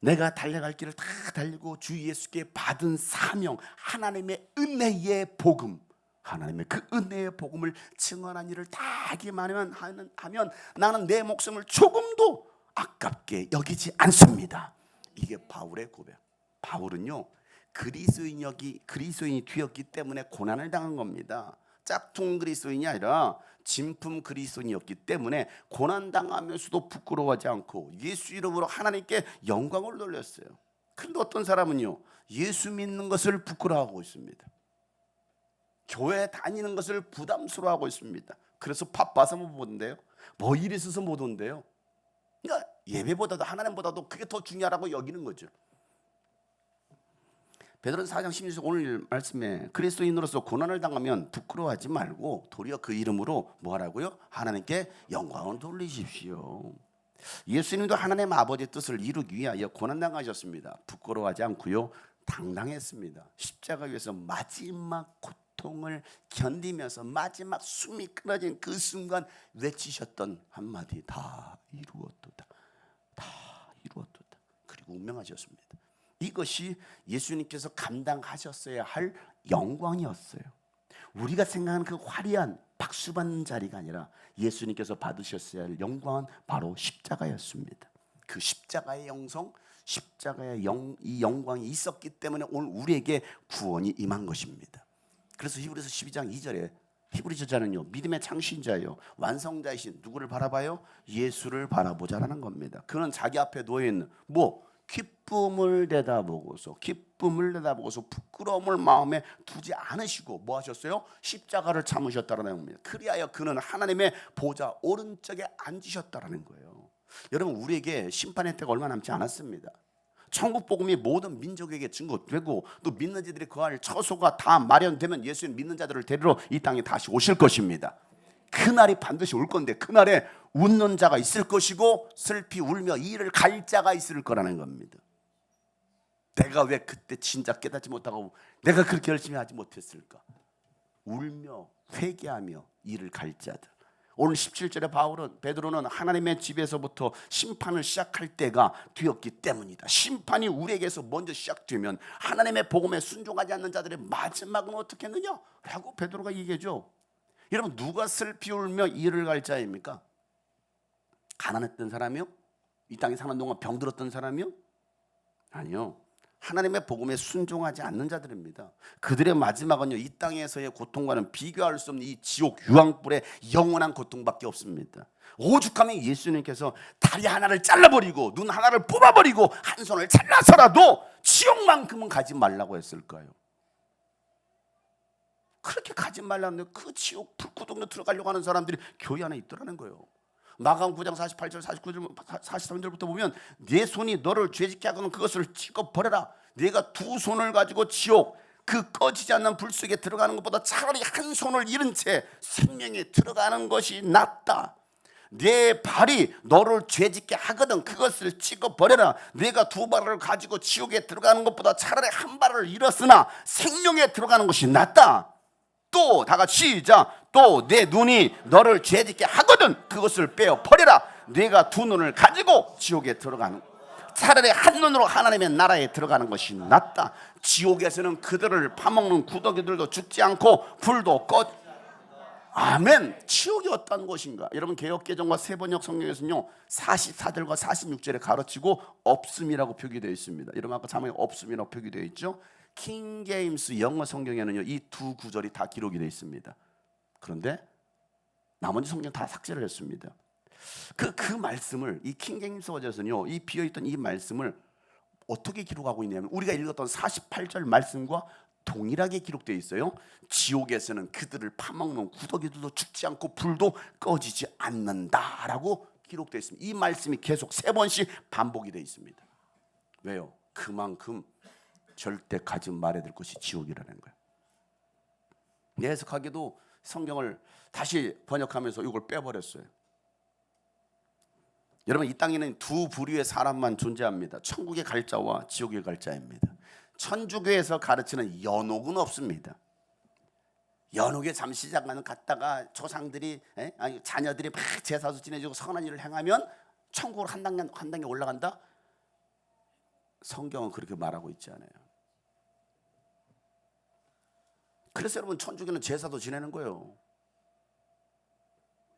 내가 달려갈 길을 다 달리고 주 예수께 받은 사명, 하나님의 은혜의 복음, 하나님의 그 은혜의 복음을 증언한 일을 다 하기만 하면 나는 내 목숨을 조금도 아깝게 여기지 않습니다. 이게 바울의 고백. 바울은요, 그리스도인이 되었기 때문에 고난을 당한 겁니다. 짝퉁 그리스도인이 아니라 진품 그리스도인이었기 때문에 고난 당하면서도 부끄러워하지 않고 예수 이름으로 하나님께 영광을 돌렸어요. 그런데 어떤 사람은요, 예수 믿는 것을 부끄러워하고 있습니다. 교회 다니는 것을 부담스러워하고 있습니다. 그래서 바빠서 못 온대요. 뭐 일이 있어서 못 온대요. 그러니까 예배보다도 하나님보다도 그게 더 중요하다고 여기는 거죠. 베드로전서 4장 16절 오늘 말씀에 그리스도인으로서 고난을 당하면 부끄러워하지 말고 도리어 그 이름으로 뭐 하라고요? 하나님께 영광을 돌리십시오. 예수님도 하나님 아버지의 뜻을 이루기 위하여 고난 당하셨습니다. 부끄러워하지 않고요, 당당했습니다. 십자가 위에서 마지막 고통을 견디면서 마지막 숨이 끊어진 그 순간 외치셨던 한마디, 다 이루었도다. 다 이루었도다. 그리고 운명하셨습니다. 이것이 예수님께서 감당하셨어야 할 영광이었어요. 우리가 생각하는 그 화려한 박수 받는 자리가 아니라 예수님께서 받으셨어야 할 영광은 바로 십자가였습니다. 그 십자가의 영성, 십자가의 이 영광이 있었기 때문에 오늘 우리에게 구원이 임한 것입니다. 그래서 히브리서 12장 2절에 히브리 저자는요, 믿음의 창시자예요, 완성자이신 누구를 바라봐요? 예수를 바라보자라는 겁니다. 그는 자기 앞에 놓여 있는 기쁨을 내다보고서 부끄러움을 마음에 두지 않으시고 뭐 하셨어요? 십자가를 참으셨다는 겁니다. 그리하여 그는 하나님의 보좌 오른쪽에 앉으셨다라는 거예요. 여러분, 우리에게 심판의 때가 얼마 남지 않았습니다. 천국 복음이 모든 민족에게 증거되고 또 믿는 자들이 거할 처소가 다 마련되면 예수님 믿는 자들을 데리러 이 땅에 다시 오실 것입니다. 그날이 반드시 올 건데 그날에 웃는 자가 있을 것이고 슬피 울며 이를 갈 자가 있을 거라는 겁니다. 내가 왜 그때 진작 깨닫지 못하고 내가 그렇게 열심히 하지 못했을까? 울며 회개하며 이를 갈 자들. 오늘 17절에 베드로는 하나님의 집에서부터 심판을 시작할 때가 되었기 때문이다. 심판이 우리에게서 먼저 시작되면 하나님의 복음에 순종하지 않는 자들의 마지막은 어떻게 했느냐? 라고 베드로가 얘기해줘. 여러분, 누가 슬피 울며 이를 갈 자입니까? 가난했던 사람이요? 이 땅에 사는 동안 병들었던 사람이요? 아니요. 하나님의 복음에 순종하지 않는 자들입니다. 그들의 마지막은요, 이 땅에서의 고통과는 비교할 수 없는 이 지옥 유황불의 영원한 고통밖에 없습니다. 오죽하면 예수님께서 다리 하나를 잘라버리고 눈 하나를 뽑아버리고 한 손을 잘라서라도 지옥만큼은 가지 말라고 했을까요? 그렇게 가지 말라는데 그 지옥 불구덩이로 들어가려고 하는 사람들이 교회 안에 있더라는 거예요. 마가복음 9장 48절 49절 43절부터 보면 내 손이 너를 죄짓게 하거든 그것을 찍어버려라. 네가 두 손을 가지고 지옥 그 꺼지지 않는 불 속에 들어가는 것보다 차라리 한 손을 잃은 채 생명에 들어가는 것이 낫다. 내 발이 너를 죄짓게 하거든 그것을 찍어버려라. 네가 두 발을 가지고 지옥에 들어가는 것보다 차라리 한 발을 잃었으나 생명에 들어가는 것이 낫다. 또 다 같이 시작. 또 내 눈이 너를 죄짓게 하거든 그것을 빼어 버려라. 네가 두 눈을 가지고 지옥에 들어가는 차라리 한 눈으로 하나님의 나라에 들어가는 것이 낫다. 지옥에서는 그들을 파먹는 구더기들도 죽지 않고 불도 꺼. 아멘. 지옥이 어떤 곳인가? 여러분, 개역개정과 세번역 성경에서는요 44절과 46절에 가르치고 없음이라고 표기되어 있습니다. 여러분, 아까 자막에 없음이라고 표기되어 있죠. 킹제임스 영어 성경에는요 이 두 구절이 다 기록이 되어 있습니다. 그런데 나머지 성경 다 삭제를 했습니다. 그 말씀을 이 킹제임스 버전에서는요 이 비어있던 이 말씀을 어떻게 기록하고 있냐면 우리가 읽었던 48절 말씀과 동일하게 기록되어 있어요. 지옥에서는 그들을 파먹는 구더기들도 죽지 않고 불도 꺼지지 않는다라고 기록되어 있습니다. 이 말씀이 계속 3번씩 반복이 되어 있습니다. 왜요? 그만큼 절대 가지 말아야 될 것이 지옥이라는 거예요. 내 해석하기도 성경을 다시 번역하면서 이걸 빼버렸어요. 여러분, 이 땅에는 두 부류의 사람만 존재합니다. 천국에 갈 자와 지옥에 갈 자입니다. 천주교에서 가르치는 연옥은 없습니다. 연옥에 잠시 잠깐 갔다가 조상들이 자녀들이 막 제사도 지내주고 선한 일을 행하면 천국으로 한 단계 올라간다? 성경은 그렇게 말하고 있지 않아요. 그래서 여러분 천주교는 제사도 지내는 거예요.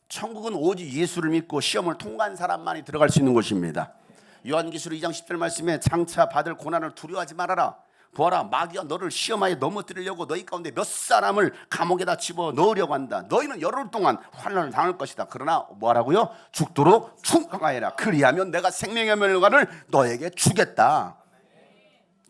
천국은 오직 예수를 믿고 시험을 통과한 사람만이 들어갈 수 있는 곳입니다. 요한계시록 2장 10절 말씀에 장차 받을 고난을 두려워하지 말아라. 보아라, 마귀가 너를 시험하에 넘어뜨리려고 너희 가운데 몇 사람을 감옥에다 집어 넣으려고 한다. 너희는 열흘 동안 환난을 당할 것이다. 그러나 뭐하라고요? 죽도록 충성하여라. 그리하면 내가 생명의 멸관을 너에게 주겠다.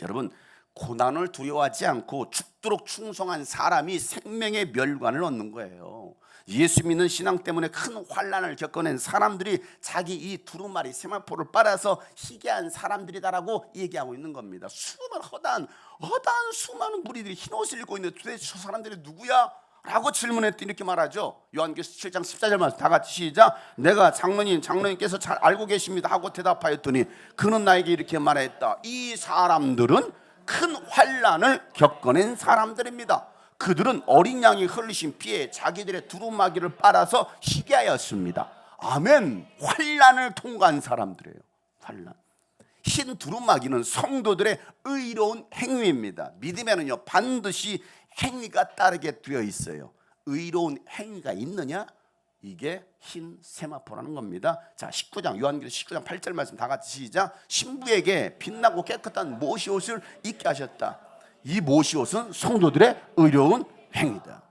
여러분, 고난을 두려워하지 않고 죽도록 충성한 사람이 생명의 멸관을 얻는 거예요. 예수 믿는 신앙 때문에 큰 환난을 겪어낸 사람들이 자기 이 두루마리 세마포를 빨아서 희귀한 사람들이다라고 얘기하고 있는 겁니다. 허다한 수많은 무리들이 흰 옷을 입고 있는데 도대체 저 사람들이 누구야? 라고 질문했더니 이렇게 말하죠. 요한계시록 7장 14절 말씀 다 같이 시작. 내가 장로님께서 잘 알고 계십니다 하고 대답하였더니 그는 나에게 이렇게 말했다. 이 사람들은 큰 환난을 겪어낸 사람들입니다. 그들은 어린 양이 흘리신 피에 자기들의 두루마기를 빨아서 희귀하였습니다. 아멘. 환난을 통과한 사람들이에요. 환난. 흰 두루마기는 성도들의 의로운 행위입니다. 믿음에는요 반드시 행위가 따르게 되어 있어요. 의로운 행위가 있느냐? 이게 흰 세마포라는 겁니다. 자, 19장 요한계시록 19장 8절 말씀 다 같이 시작. 신부에게 빛나고 깨끗한 모시옷을 입게 하셨다. 이 모시옷은 성도들의 의로운 행위다.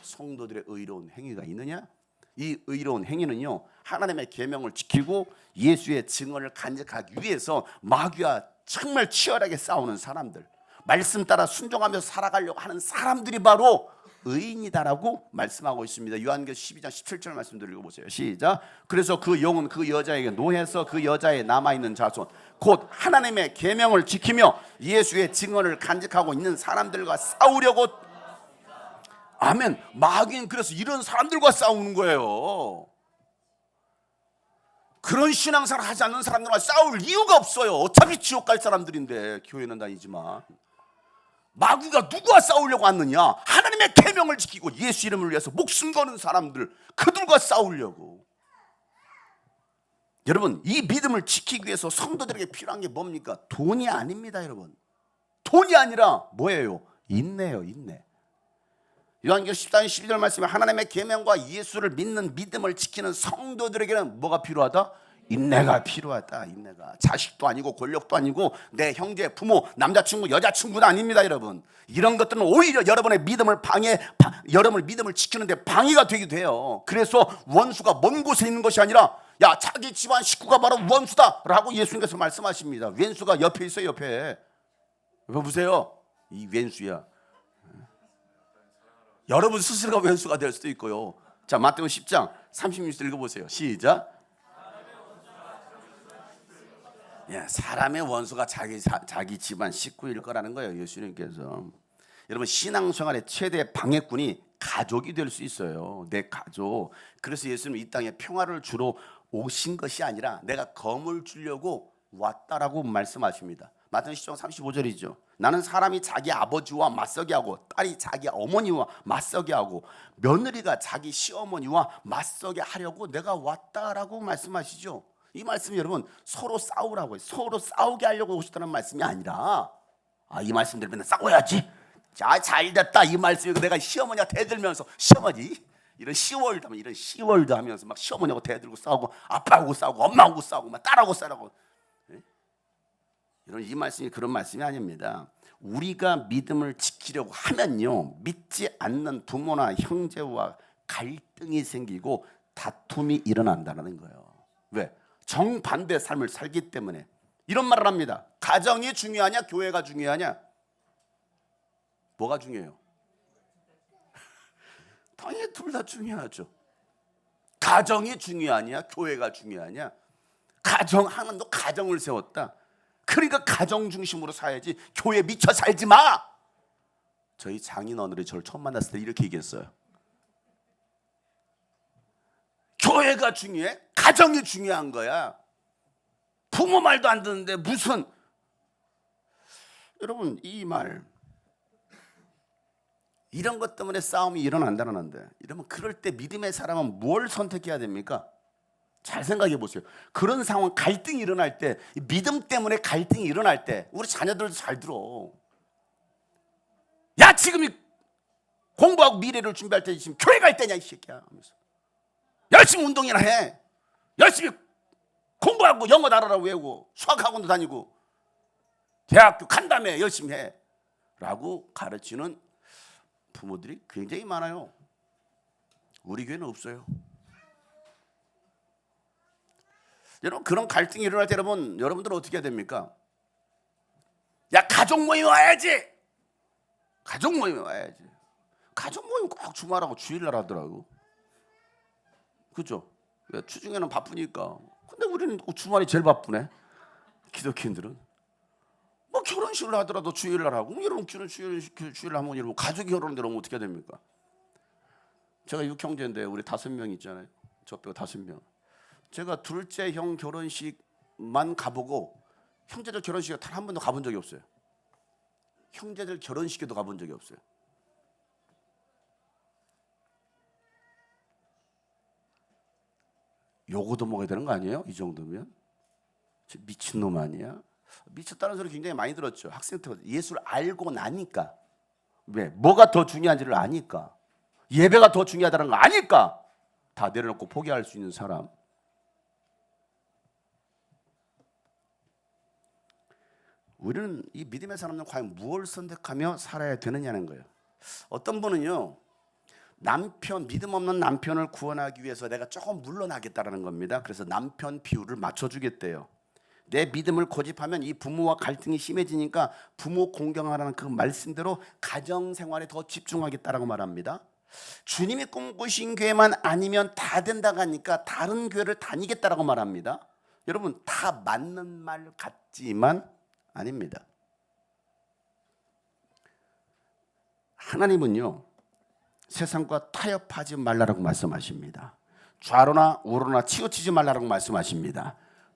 성도들의 의로운 행위가 있느냐? 이 의로운 행위는요 하나님의 계명을 지키고 예수의 증언을 간직하기 위해서 마귀와 정말 치열하게 싸우는 사람들, 말씀 따라 순종하며 살아가려고 하는 사람들이 바로 의인이다라고 말씀하고 있습니다. 요한계시록 12장 17절 말씀들 읽어보세요. 시작. 그래서 그 영은 그 여자에게 노해서 그 여자에 남아있는 자손 곧 하나님의 계명을 지키며 예수의 증언을 간직하고 있는 사람들과 싸우려고. 아멘. 마귀는 그래서 이런 사람들과 싸우는 거예요. 그런 신앙생활 하지 않는 사람들과 싸울 이유가 없어요. 어차피 지옥 갈 사람들인데 교회는 다니지만. 마귀가 누구와 싸우려고 왔느냐? 하나님의 계명을 지키고 예수 이름을 위해서 목숨 거는 사람들, 그들과 싸우려고. 여러분, 이 믿음을 지키기 위해서 성도들에게 필요한 게 뭡니까? 돈이 아닙니다, 여러분. 돈이 아니라 뭐예요? 인내예요, 인내. 요한계시록 14장 12절 말씀에 하나님의 계명과 예수를 믿는 믿음을 지키는 성도들에게는 뭐가 필요하다? 인내가 필요하다. 인내가. 자식도 아니고 권력도 아니고 내 형제, 부모, 남자친구, 여자친구도 아닙니다, 여러분. 이런 것들은 오히려 여러분의 믿음을 여러분의 믿음을 지키는데 방해가 되기도 해요. 그래서 원수가 먼 곳에 있는 것이 아니라 야, 자기 집안 식구가 바로 원수다라고 예수님께서 말씀하십니다. 왼수가 옆에 있어요, 옆에. 이거 보세요. 이 왼수야. 여러분 스스로가 왼수가 될 수도 있고요. 자, 마태복음 10장 36절 읽어보세요. 시작. 예, 사람의 원수가 자기 집안 식구일 거라는 거예요, 예수님께서. 여러분, 신앙생활의 최대 방해꾼이 가족이 될 수 있어요. 내 가족. 그래서 예수님은 이 땅에 평화를 주러 오신 것이 아니라 내가 검을 주려고 왔다라고 말씀하십니다. 마태복음 10장 35절이죠. 나는 사람이 자기 아버지와 맞서게 딸이 자기 어머니와 맞서게 며느리가 자기 시어머니와 맞서게 하려고 내가 왔다라고 말씀하시죠. 이 말씀이 여러분 서로 싸우라고 해요. 서로 싸우게 하려고 오셨다는 말씀이 아니라 이 말씀 들으면 싸워야지. 자, 잘됐다. 이 말씀이 내가 시어머니가 대들면서 시어머니 이런 시월드 하면서 막 시어머니하고 대들고 싸우고 아빠하고 싸우고 엄마하고 싸우고 막 딸하고 싸우고 이런 이 말씀이 그런 말씀이 아닙니다. 우리가 믿음을 지키려고 하면요 믿지 않는 부모나 형제와 갈등이 생기고 다툼이 일어난다는 거예요. 왜? 정반대 삶을 살기 때문에. 이런 말을 합니다. 가정이 중요하냐 교회가 중요하냐? 뭐가 중요해요? 당연히 둘 다 중요하죠. 가정이 중요하냐 교회가 중요하냐? 하나님도 가정을 세웠다. 그러니까 가정 중심으로 살아야지 교회 미쳐 살지 마. 저희 장인어른이 저를 처음 만났을 때 이렇게 얘기했어요. 교회가 중요해? 가정이 중요한 거야. 부모 말도 안 듣는데 무슨. 여러분, 이 말 이런 것 때문에 싸움이 일어난다는데, 이러면 그럴 때 믿음의 사람은 뭘 선택해야 됩니까? 잘 생각해 보세요. 그런 상황, 갈등이 일어날 때, 믿음 때문에 갈등이 일어날 때 우리 자녀들도 잘 들어. 야, 지금 공부하고 미래를 준비할 때 지금 교회 갈 때냐 이 새끼야 하면서 열심히 운동이나 해. 열심히 공부하고 영어 나라라고 외우고 수학학원도 다니고 대학교 간 다음에 열심히 해 라고 가르치는 부모들이 굉장히 많아요. 우리 교회는 없어요. 여러분 그런 갈등이 일어날 때 여러분들은 어떻게 해야 됩니까? 야 가족 모임 와야지. 가족 모임 와야지. 가족 모임 꼭 주말하고 주일날 하더라고. 그죠? 주중에는 바쁘니까. 근데 우리는 주말이 제일 바쁘네. 기독교인들은 뭐 결혼식을 하더라도 주일날 하고 여러분 주일 하면 여러분 가족이 결혼을 하면 어떻게 해야 됩니까? 제가 6형제인데 우리 5명 있잖아요. 저 빼고 5명. 제가 둘째 형 결혼식만 가보고 형제들 결혼식에 단 한 번도 가본 적이 없어요. 형제들 결혼식에도 가본 적이 없어요. 요거도 먹어야 되는 거 아니에요? 이 정도면 미친놈 아니야? 미쳤다는 소리 굉장히 많이 들었죠. 학생 때 예수를 알고 나니까. 왜? 뭐가 더 중요한지를 아니까. 예배가 더 중요하다는 거 아니까 다 내려놓고 포기할 수 있는 사람. 우리는 이 믿음의 사람들은 과연 무엇을 선택하며 살아야 되느냐는 거예요. 어떤 분은요, 믿음 없는 남편을 구원하기 위해서 내가 조금 물러나겠다라는 겁니다. 그래서 남편 비율을 맞춰주겠대요. 내 믿음을 고집하면 이 부모와 갈등이 심해지니까 부모 공경하라는 그 말씀대로 가정생활에 더 집중하겠다라고 말합니다. 주님이 꿈꾸신 교회만 아니면 다 된다고 하니까 다른 교회를 다니겠다라고 말합니다. 여러분 다 맞는 말 같지만 아닙니다. 하나님은요 세상과 타협하지 말라라고 말씀하십니다. 좌로나 우로나 치우치지 말라라고 말씀하십니다.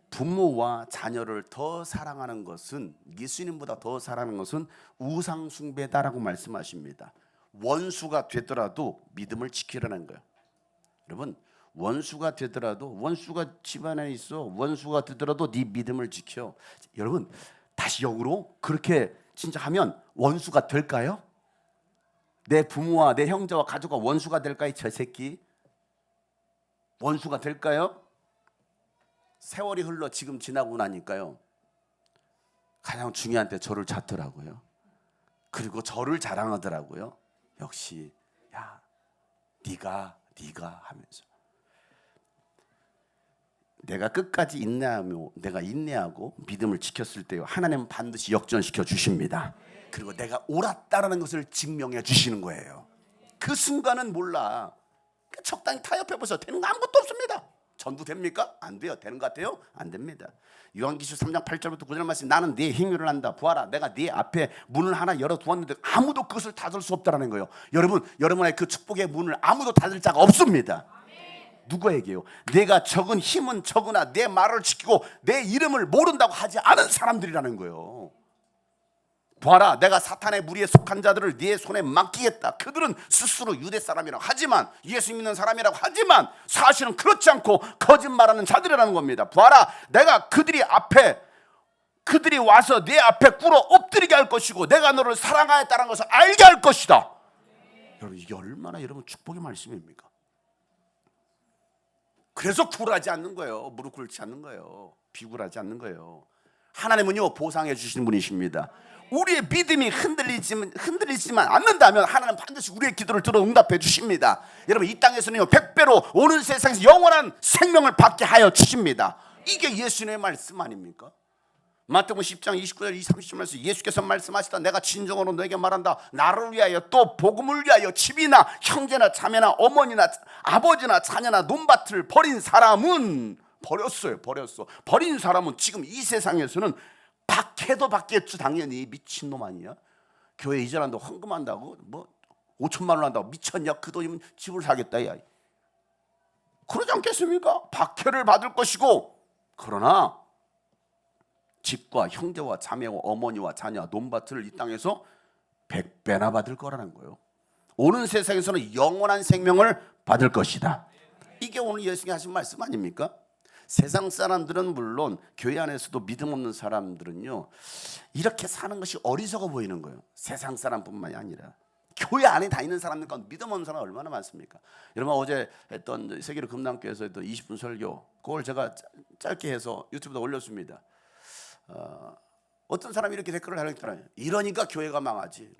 부모와 자녀를 더 사랑하는 것은 예수님보다 더 사랑하는 것은 우상 숭배다라고 말씀하십니다. 원수가 되더라도 믿음을 지키라는 거예요. 여러분 원수가 되더라도 원수가 집안에 있어 원수가 되더라도 네 믿음을 지켜. 여러분 다시 역으로 그렇게 진짜 하면 원수가 될까요? 내 부모와 내 형제와 가족과 원수가 될까요? 저 새끼 원수가 될까요? 세월이 흘러 지금 지나고 나니까요 가장 중요한 때 저를 찾더라고요. 그리고 저를 자랑하더라고요. 역시 야 네가 하면서 내가 끝까지 인내하고 믿음을 지켰을 때요 하나님은 반드시 역전시켜 주십니다. 그리고 내가 옳았다라는 것을 증명해 주시는 거예요. 그 순간은 몰라. 적당히 타협해 보세요. 되는 거 아무것도 없습니다. 전부 됩니까? 안 돼요. 되는 것 같아요? 안 됩니다. 요한계시록 3장 8절부터 9절 말씀 나는 네 행위를 안다. 보아라 내가 네 앞에 문을 하나 열어두었는데 아무도 그것을 닫을 수 없다라는 거예요. 여러분의 그 축복의 문을 아무도 닫을 자가 없습니다. 누구에게요? 내가 적은 힘은 적으나 내 말을 지키고 내 이름을 모른다고 하지 않은 사람들이라는 거예요. 보아라 내가 사탄의 무리에 속한 자들을 네 손에 맡기겠다. 그들은 스스로 유대 사람이라고 하지만 예수 믿는 사람이라고 하지만 사실은 그렇지 않고 거짓말하는 자들이라는 겁니다. 보아라 내가 그들이 와서 네 앞에 꿇어 엎드리게 할 것이고 내가 너를 사랑하였다는 것을 알게 할 것이다. 여러분 이게 얼마나 여러분 축복의 말씀입니까? 그래서 굴하지 않는 거예요. 무릎 꿇지 않는 거예요. 비굴하지 않는 거예요. 하나님은요 보상해 주시는 분이십니다. 우리의 믿음이 흔들리지만 않는다면 하나님은 반드시 우리의 기도를 들어 응답해 주십니다. 여러분 이 땅에서는요 100배로 오는 세상에서 영원한 생명을 받게 하여 주십니다. 이게 예수님의 말씀 아닙니까? 마태복음 10장 29절 30절 말씀 예수께서 말씀하시다 내가 진정으로 너에게 말한다. 나를 위하여 또 복음을 위하여 집이나 형제나 자매나 어머니나 아버지나 자녀나 논밭을 버린 사람은 버렸어. 버린 사람은 지금 이 세상에서는 박해도 받겠죠. 당연히 미친놈 아니야? 교회 이전한다고 헌금한다고 뭐 5천만 원 한다고 미쳤냐? 그 돈이면 집을 사겠다. 야. 그러지 않겠습니까? 박해를 받을 것이고 그러나 집과 형제와 자매와 어머니와 자녀 논밭을 이 땅에서 100배나 받을 거라는 거예요. 오는 세상에서는 영원한 생명을 받을 것이다. 이게 오늘 예수님이 하신 말씀 아닙니까? 세상 사람들은 물론 교회 안에서도 믿음 없는 사람들은요 이렇게 사는 것이 어리석어 보이는 거예요. 세상 사람뿐만이 아니라 교회 안에 다니는 사람들 가운데 믿음 없는 사람 얼마나 많습니까? 여러분 어제 했던 세계로 금남교에서 했던 20분 설교, 그걸 제가 짧게 해서 유튜브에 올렸습니다. 어떤 사람이 이렇게 댓글을 달았더라고요. 이러니까 교회가 망하지.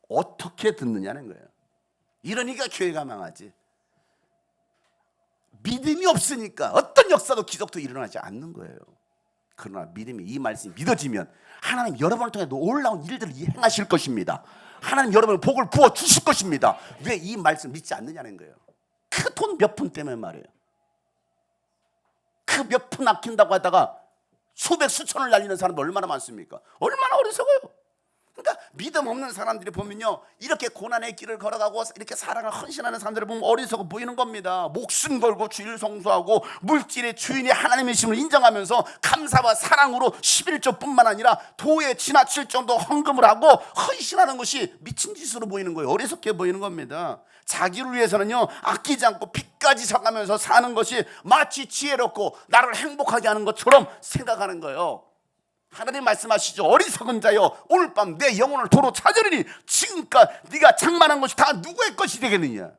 어떻게 듣느냐는 거예요. 이러니까 교회가 망하지. 믿음이 없으니까 어떤 역사도 기적도 일어나지 않는 거예요. 그러나 믿음이, 이 말씀이 믿어지면 하나님 여러분을 통해 놀라운 일들을 행하실 것입니다. 하나님 여러분의 복을 부어 주실 것입니다. 왜 이 말씀 믿지 않느냐는 거예요. 그 돈 몇 푼 때문에 말이에요. 그 몇 푼 아낀다고 하다가 수백 수천을 날리는 사람들 얼마나 많습니까? 얼마나 어리석어요. 그러니까 믿음 없는 사람들이 보면요, 이렇게 고난의 길을 걸어가고 이렇게 사랑을 헌신하는 사람들을 보면 어리석어 보이는 겁니다. 목숨 걸고 주일 성수하고 물질의 주인이 하나님이심을 인정하면서 감사와 사랑으로 11조뿐만 아니라 도에 지나칠 정도 헌금을 하고 헌신하는 것이 미친 짓으로 보이는 거예요. 어리석게 보이는 겁니다. 자기를 위해서는요, 아끼지 않고 빚까지 져가면서 사는 것이 마치 지혜롭고 나를 행복하게 하는 것처럼 생각하는 거예요. 하나님 말씀하시죠. 어리석은 자여, 오늘 밤 내 영혼을 도로 찾으리니 지금껏 네가 책망한 것이 다 누구의 것이 되겠느냐.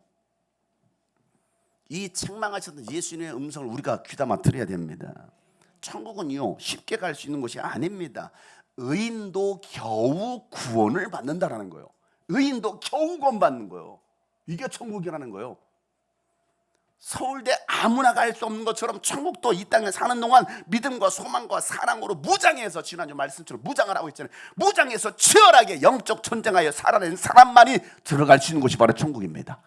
이 책망하셨던 예수님의 음성을 우리가 귀담아 들어야 됩니다. 천국은요, 쉽게 갈 수 있는 곳이 아닙니다. 의인도 겨우 구원을 받는다라는 거예요. 의인도 겨우 구원받는 거예요. 이게 천국이라는 거예요. 서울대 아무나 갈 수 없는 것처럼 천국도 이 땅에 사는 동안 믿음과 소망과 사랑으로 무장해서, 지난주 말씀처럼 무장을 하고 있잖아요. 무장해서 치열하게 영적 전쟁하여 살아낸 사람만이 들어갈 수 있는 곳이 바로 천국입니다.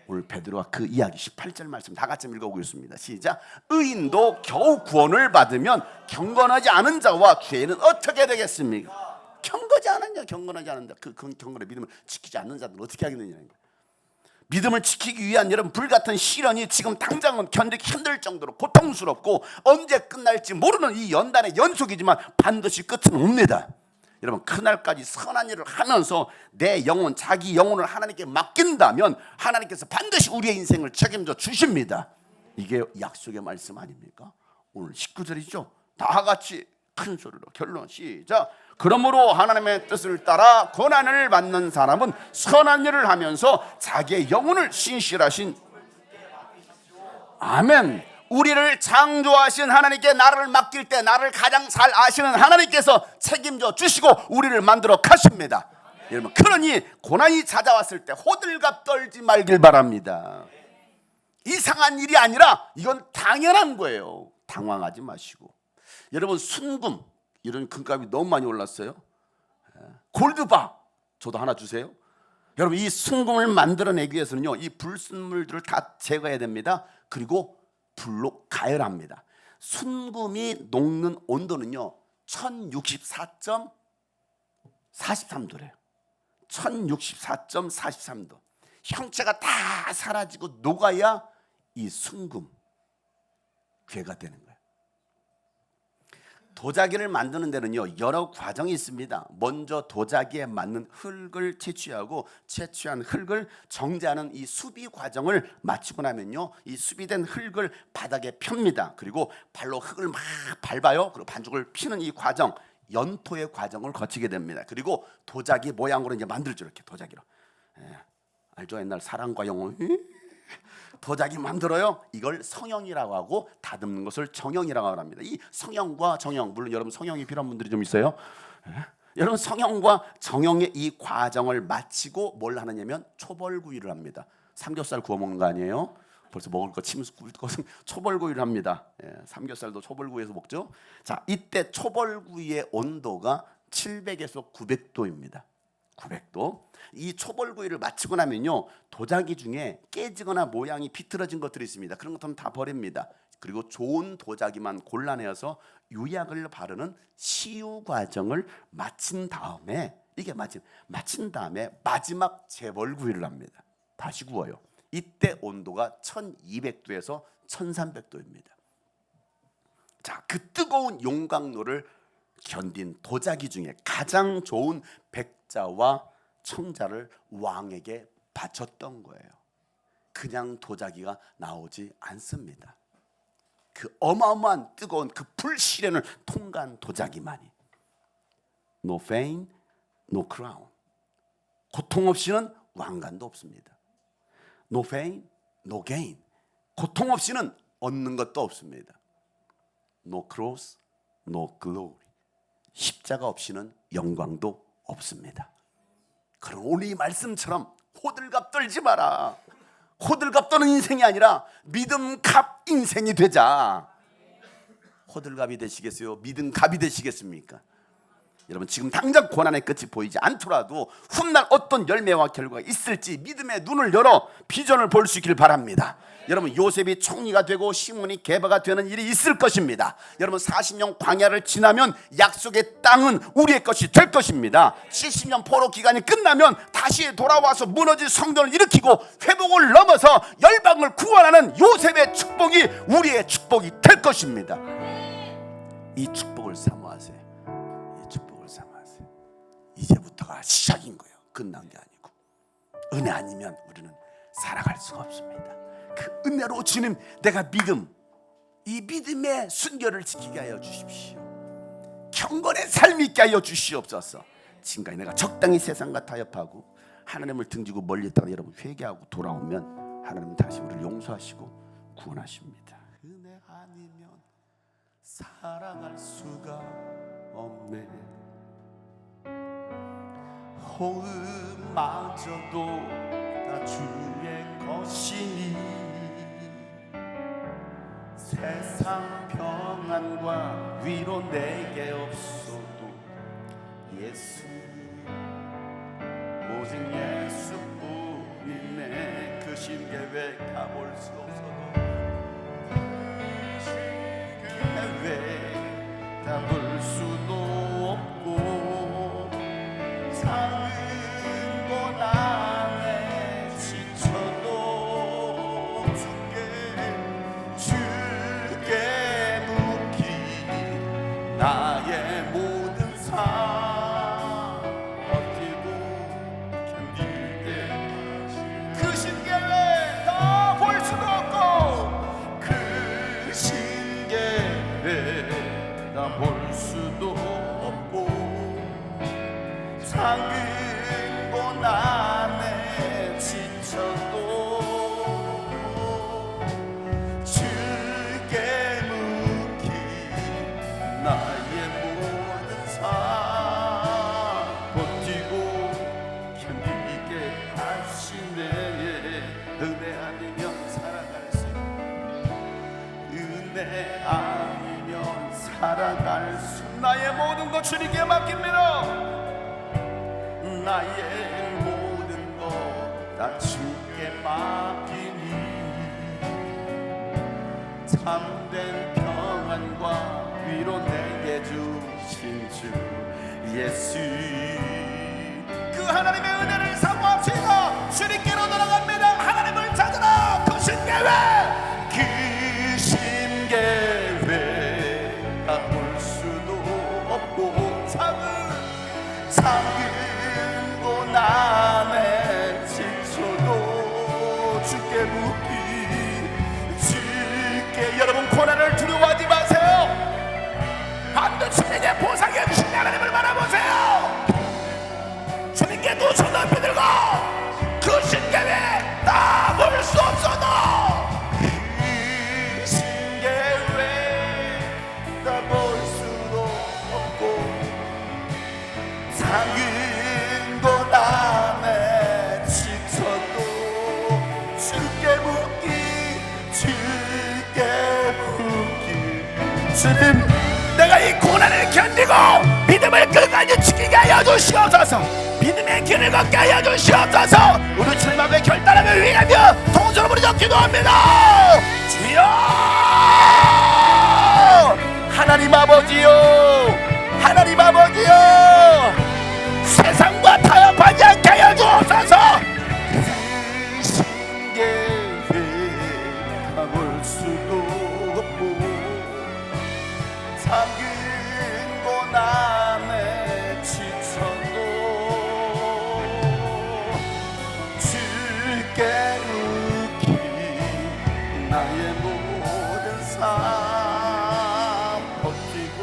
오늘 베드로가 그 이야기 18절 말씀 다 같이 읽어보겠습니다. 시작. 의인도 겨우 구원을 받으면 경건하지 않은 자와 죄인은 어떻게 되겠습니까? 경건하지 않은 자, 경건하지 않은 자, 그 경건의 믿음을 지키지 않는 자들은 어떻게 하겠느냐는 거예요. 믿음을 지키기 위한 여러분 불같은 시련이 지금 당장은 견디기 힘들 정도로 고통스럽고 언제 끝날지 모르는 이 연단의 연속이지만 반드시 끝은 옵니다. 여러분 그날까지 선한 일을 하면서 내 영혼, 자기 영혼을 하나님께 맡긴다면 하나님께서 반드시 우리의 인생을 책임져 주십니다. 이게 약속의 말씀 아닙니까? 오늘 19절이죠. 다 같이 큰 소리로 결론 시작. 그러므로 하나님의 뜻을 따라 고난을 받는 사람은 선한 일을 하면서 자기의 영혼을 신실하신 아멘. 우리를 창조하신 하나님께 나를 맡길 때 나를 가장 잘 아시는 하나님께서 책임져 주시고 우리를 만들어 가십니다. 여러분 그러니 고난이 찾아왔을 때 호들갑 떨지 말길 바랍니다. 이상한 일이 아니라 이건 당연한 거예요. 당황하지 마시고. 여러분 순금, 이런 금값이 너무 많이 올랐어요. 골드바 저도 하나 주세요. 여러분 이 순금을 만들어내기 위해서는요, 이 불순물들을 다 제거해야 됩니다. 그리고 불로 가열합니다. 순금이 녹는 온도는요 1064.43도래요 1064.43도. 형체가 다 사라지고 녹아야 이 순금 괴가 되는 거예요. 도자기를 만드는 데는요 여러 과정이 있습니다. 먼저 도자기에 맞는 흙을 채취하고 채취한 흙을 정제하는 이 수비 과정을 마치고 나면요 이 수비된 흙을 바닥에 펴니다. 그리고 발로 흙을 막 밟아요. 그리고 반죽을 피는 이 과정, 연토의 과정을 거치게 됩니다. 그리고 도자기 모양으로 이제 만들죠. 이렇게 도자기로. 알죠? 옛날 사랑과 영혼 도자기 만들어요. 이걸 성형이라고 하고 다듬는 것을 정형이라고 합니다. 이 성형과 정형, 물론 여러분 성형이 필요한 분들이 좀 있어요. 여러분 성형과 정형의 이 과정을 마치고 뭘 하느냐면 초벌구이를 합니다. 삼겹살 구워 먹는 거 아니에요? 벌써 먹을 거 침수 꿀 것은 초벌구이를 합니다. 삼겹살도 초벌구이에서 먹죠. 자, 이때 초벌구이의 온도가 700에서 900도입니다. 900도. 이 초벌구이를 마치고 나면요 도자기 중에 깨지거나 모양이 비틀어진 것들이 있습니다. 그런 것들은 다 버립니다. 그리고 좋은 도자기만 골라내어서 유약을 바르는 시유 과정을 마친 다음에, 이게 마친 다음에 마지막 재벌구이를 합니다. 다시 구워요. 이때 온도가 1200도에서 1300도입니다. 자, 그 뜨거운 용광로를 견딘 도자기 중에 가장 좋은 백자와 청자를 왕에게 바쳤던 거예요. 그냥 도자기가 나오지 않습니다. 그 어마어마한 뜨거운 그 불시련을 통과한 도자기만이. no fame, no crown. 고통 없이는 왕관도 없습니다. No fame, no gain. 고통 없이는 얻는 것도 없습니다. No cross, no glory. 십자가 없이는 영광도 없습니다. 그럼 오늘 이 말씀처럼 호들갑 떨지 마라. 호들갑 떠는 인생이 아니라 믿음갑 인생이 되자. 호들갑이 되시겠어요? 믿음갑이 되시겠습니까? 여러분, 지금 당장 고난의 끝이 보이지 않더라도 훗날 어떤 열매와 결과가 있을지 믿음의 눈을 열어 비전을 볼 수 있길 바랍니다. 여러분, 요셉이 총리가 되고 시몬이 게바가 되는 일이 있을 것입니다. 여러분, 40년 광야를 지나면 약속의 땅은 우리의 것이 될 것입니다. 70년 포로 기간이 끝나면 다시 돌아와서 무너진 성전을 일으키고 회복을 넘어서 열방을 구원하는 요셉의 축복이 우리의 축복이 될 것입니다. 이 축복을 사모하세요. 이 축복을 사모하세요. 이제부터가 시작인 거예요. 끝난 게 아니고. 은혜 아니면 우리는 살아갈 수가 없습니다. 그 은혜로 주님, 내가 이 믿음의 순결을 지키게 하여 주십시오. 경건의 삶이 있게 하여 주시옵소서. 지금까지 내가 적당히 세상과 타협하고 하나님을 등지고 멀리 있다가 여러분 회개하고 돌아오면 하나님은 다시 우리를 용서하시고 구원하십니다. 은혜 아니면 살아갈 수가 없네. 호흡마저도 다 주의 것이니 세상 평안과 위로 내게 없어도 예수, 오직 예수뿐이네. 그 신계획 다 볼 수 없어도 계획 다 볼 수도 없고 작은 고난에 지쳐도 주께 묻기 나의 모든 삶 버티고 견디게 그 신계획 다 볼 수도 없고 그 신계획 다 볼 수도 없고 작은 고난에 지쳐도 주께 묻기 나의 모든 삶 버티고 견디게 하시네. 은혜 아니면 살아갈 수 은혜 아니면 살아갈 수 나의 모든 것 주님께 맡깁니다. 나의 모든 것 다 주께 맡기니 참된 평안과 위로 내게 주신 주 예수, 그 하나님의 은혜를 사모합시다. 주님께로 돌아갑니다. 하나님을 찾으라. 그 신계획, 그 신계획 다 볼 수도 없고 작은 고난에 지쳐도 주께 묻기 주께. 여러분, 고난을 두려워하지 마세요. 반드시 주님의 보상해 주신 하나님을 바라보세요. 주님께 두 손 높이 들고 그 신계획 다 볼 수 없어도 그 신계획 다 볼 수도 없고 작은 고난에 지쳐도 주께 묻기 주님, 내가 이 고난을 견디고 믿음을 끝까지 지키게 하여 주시옵소서. 믿음의 길을 걷게 하여 주시옵소서. 우리 주님 앞에 결단함을 위하여 통성으로 부르짖어 기도합니다. 주여, 하나님 아버지요, 하나님 아버지요, 세상과 타협하지 않게 하여 주옵소서. 신계획 다 볼 수도 없고 작은 고난에 지쳐도 주께 묻기 나의 모든 삶 버티고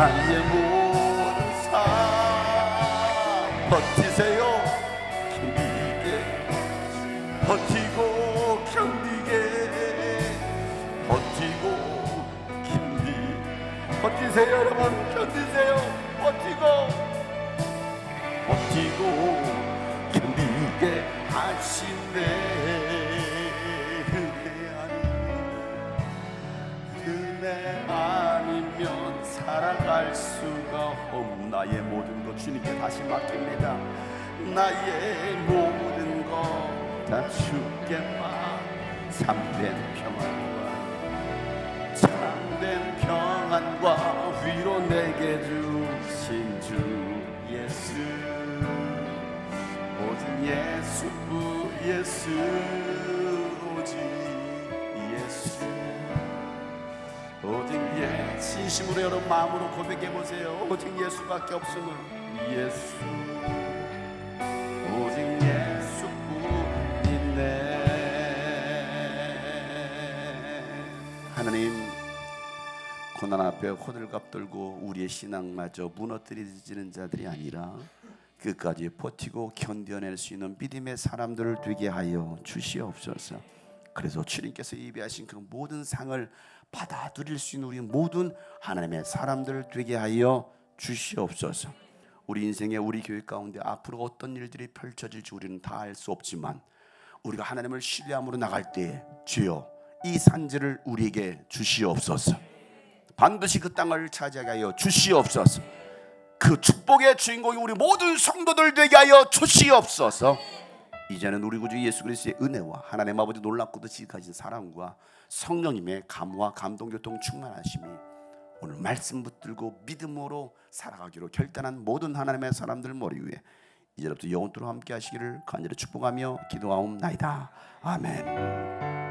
나의 모든 삶 버티세요. 견디게 버티고 견디게 버티고 버티세요 여러분. 견디세요. 버티고 견디게 하시네. 은혜 아니면 살아갈 수가 없. 나의 모든 것 주님께 다시 맡깁니다. 나의 모든 것 다 주께만. 참된 평안과 위로 내게 주신 주 예수. 오직 예수 오직 예수. 오직 진심으로 여러분 마음으로 고백해보세요. 오직 예수밖에 없음을. 예수 오직 예수뿐이네. 하나님, 고난 앞에 호들갑 떨고 우리의 신앙마저 무너뜨리지는 자들이 아니라 끝까지 버티고 견뎌낼 수 있는 믿음의 사람들을 되게 하여 주시옵소서. 그래서 주님께서 예비하신 그 모든 상을 받아들일 수 있는 우리 모든 하나님의 사람들을 되게 하여 주시옵소서. 우리 인생의 우리 교회 가운데 앞으로 어떤 일들이 펼쳐질지 우리는 다 알 수 없지만 우리가 하나님을 신뢰함으로 나갈 때에 주여 이 산지를 우리에게 주시옵소서. 반드시 그 땅을 차지하게 하여 주시옵소서. 그 축복의 주인공이 우리 모든 성도들 되게 하여 주시옵소서. 이제는 우리 구주 예수 그리스도의 은혜와 하나님 아버지 놀랍고도 지극하신 사랑과 성령님의 감화 감동교통 충만하심이 오늘 말씀 붙들고 믿음으로 살아가기로 결단한 모든 하나님의 사람들 머리 위에 이제부터 영원토록 함께 하시기를 간절히 축복하며 기도하옵나이다. 아멘.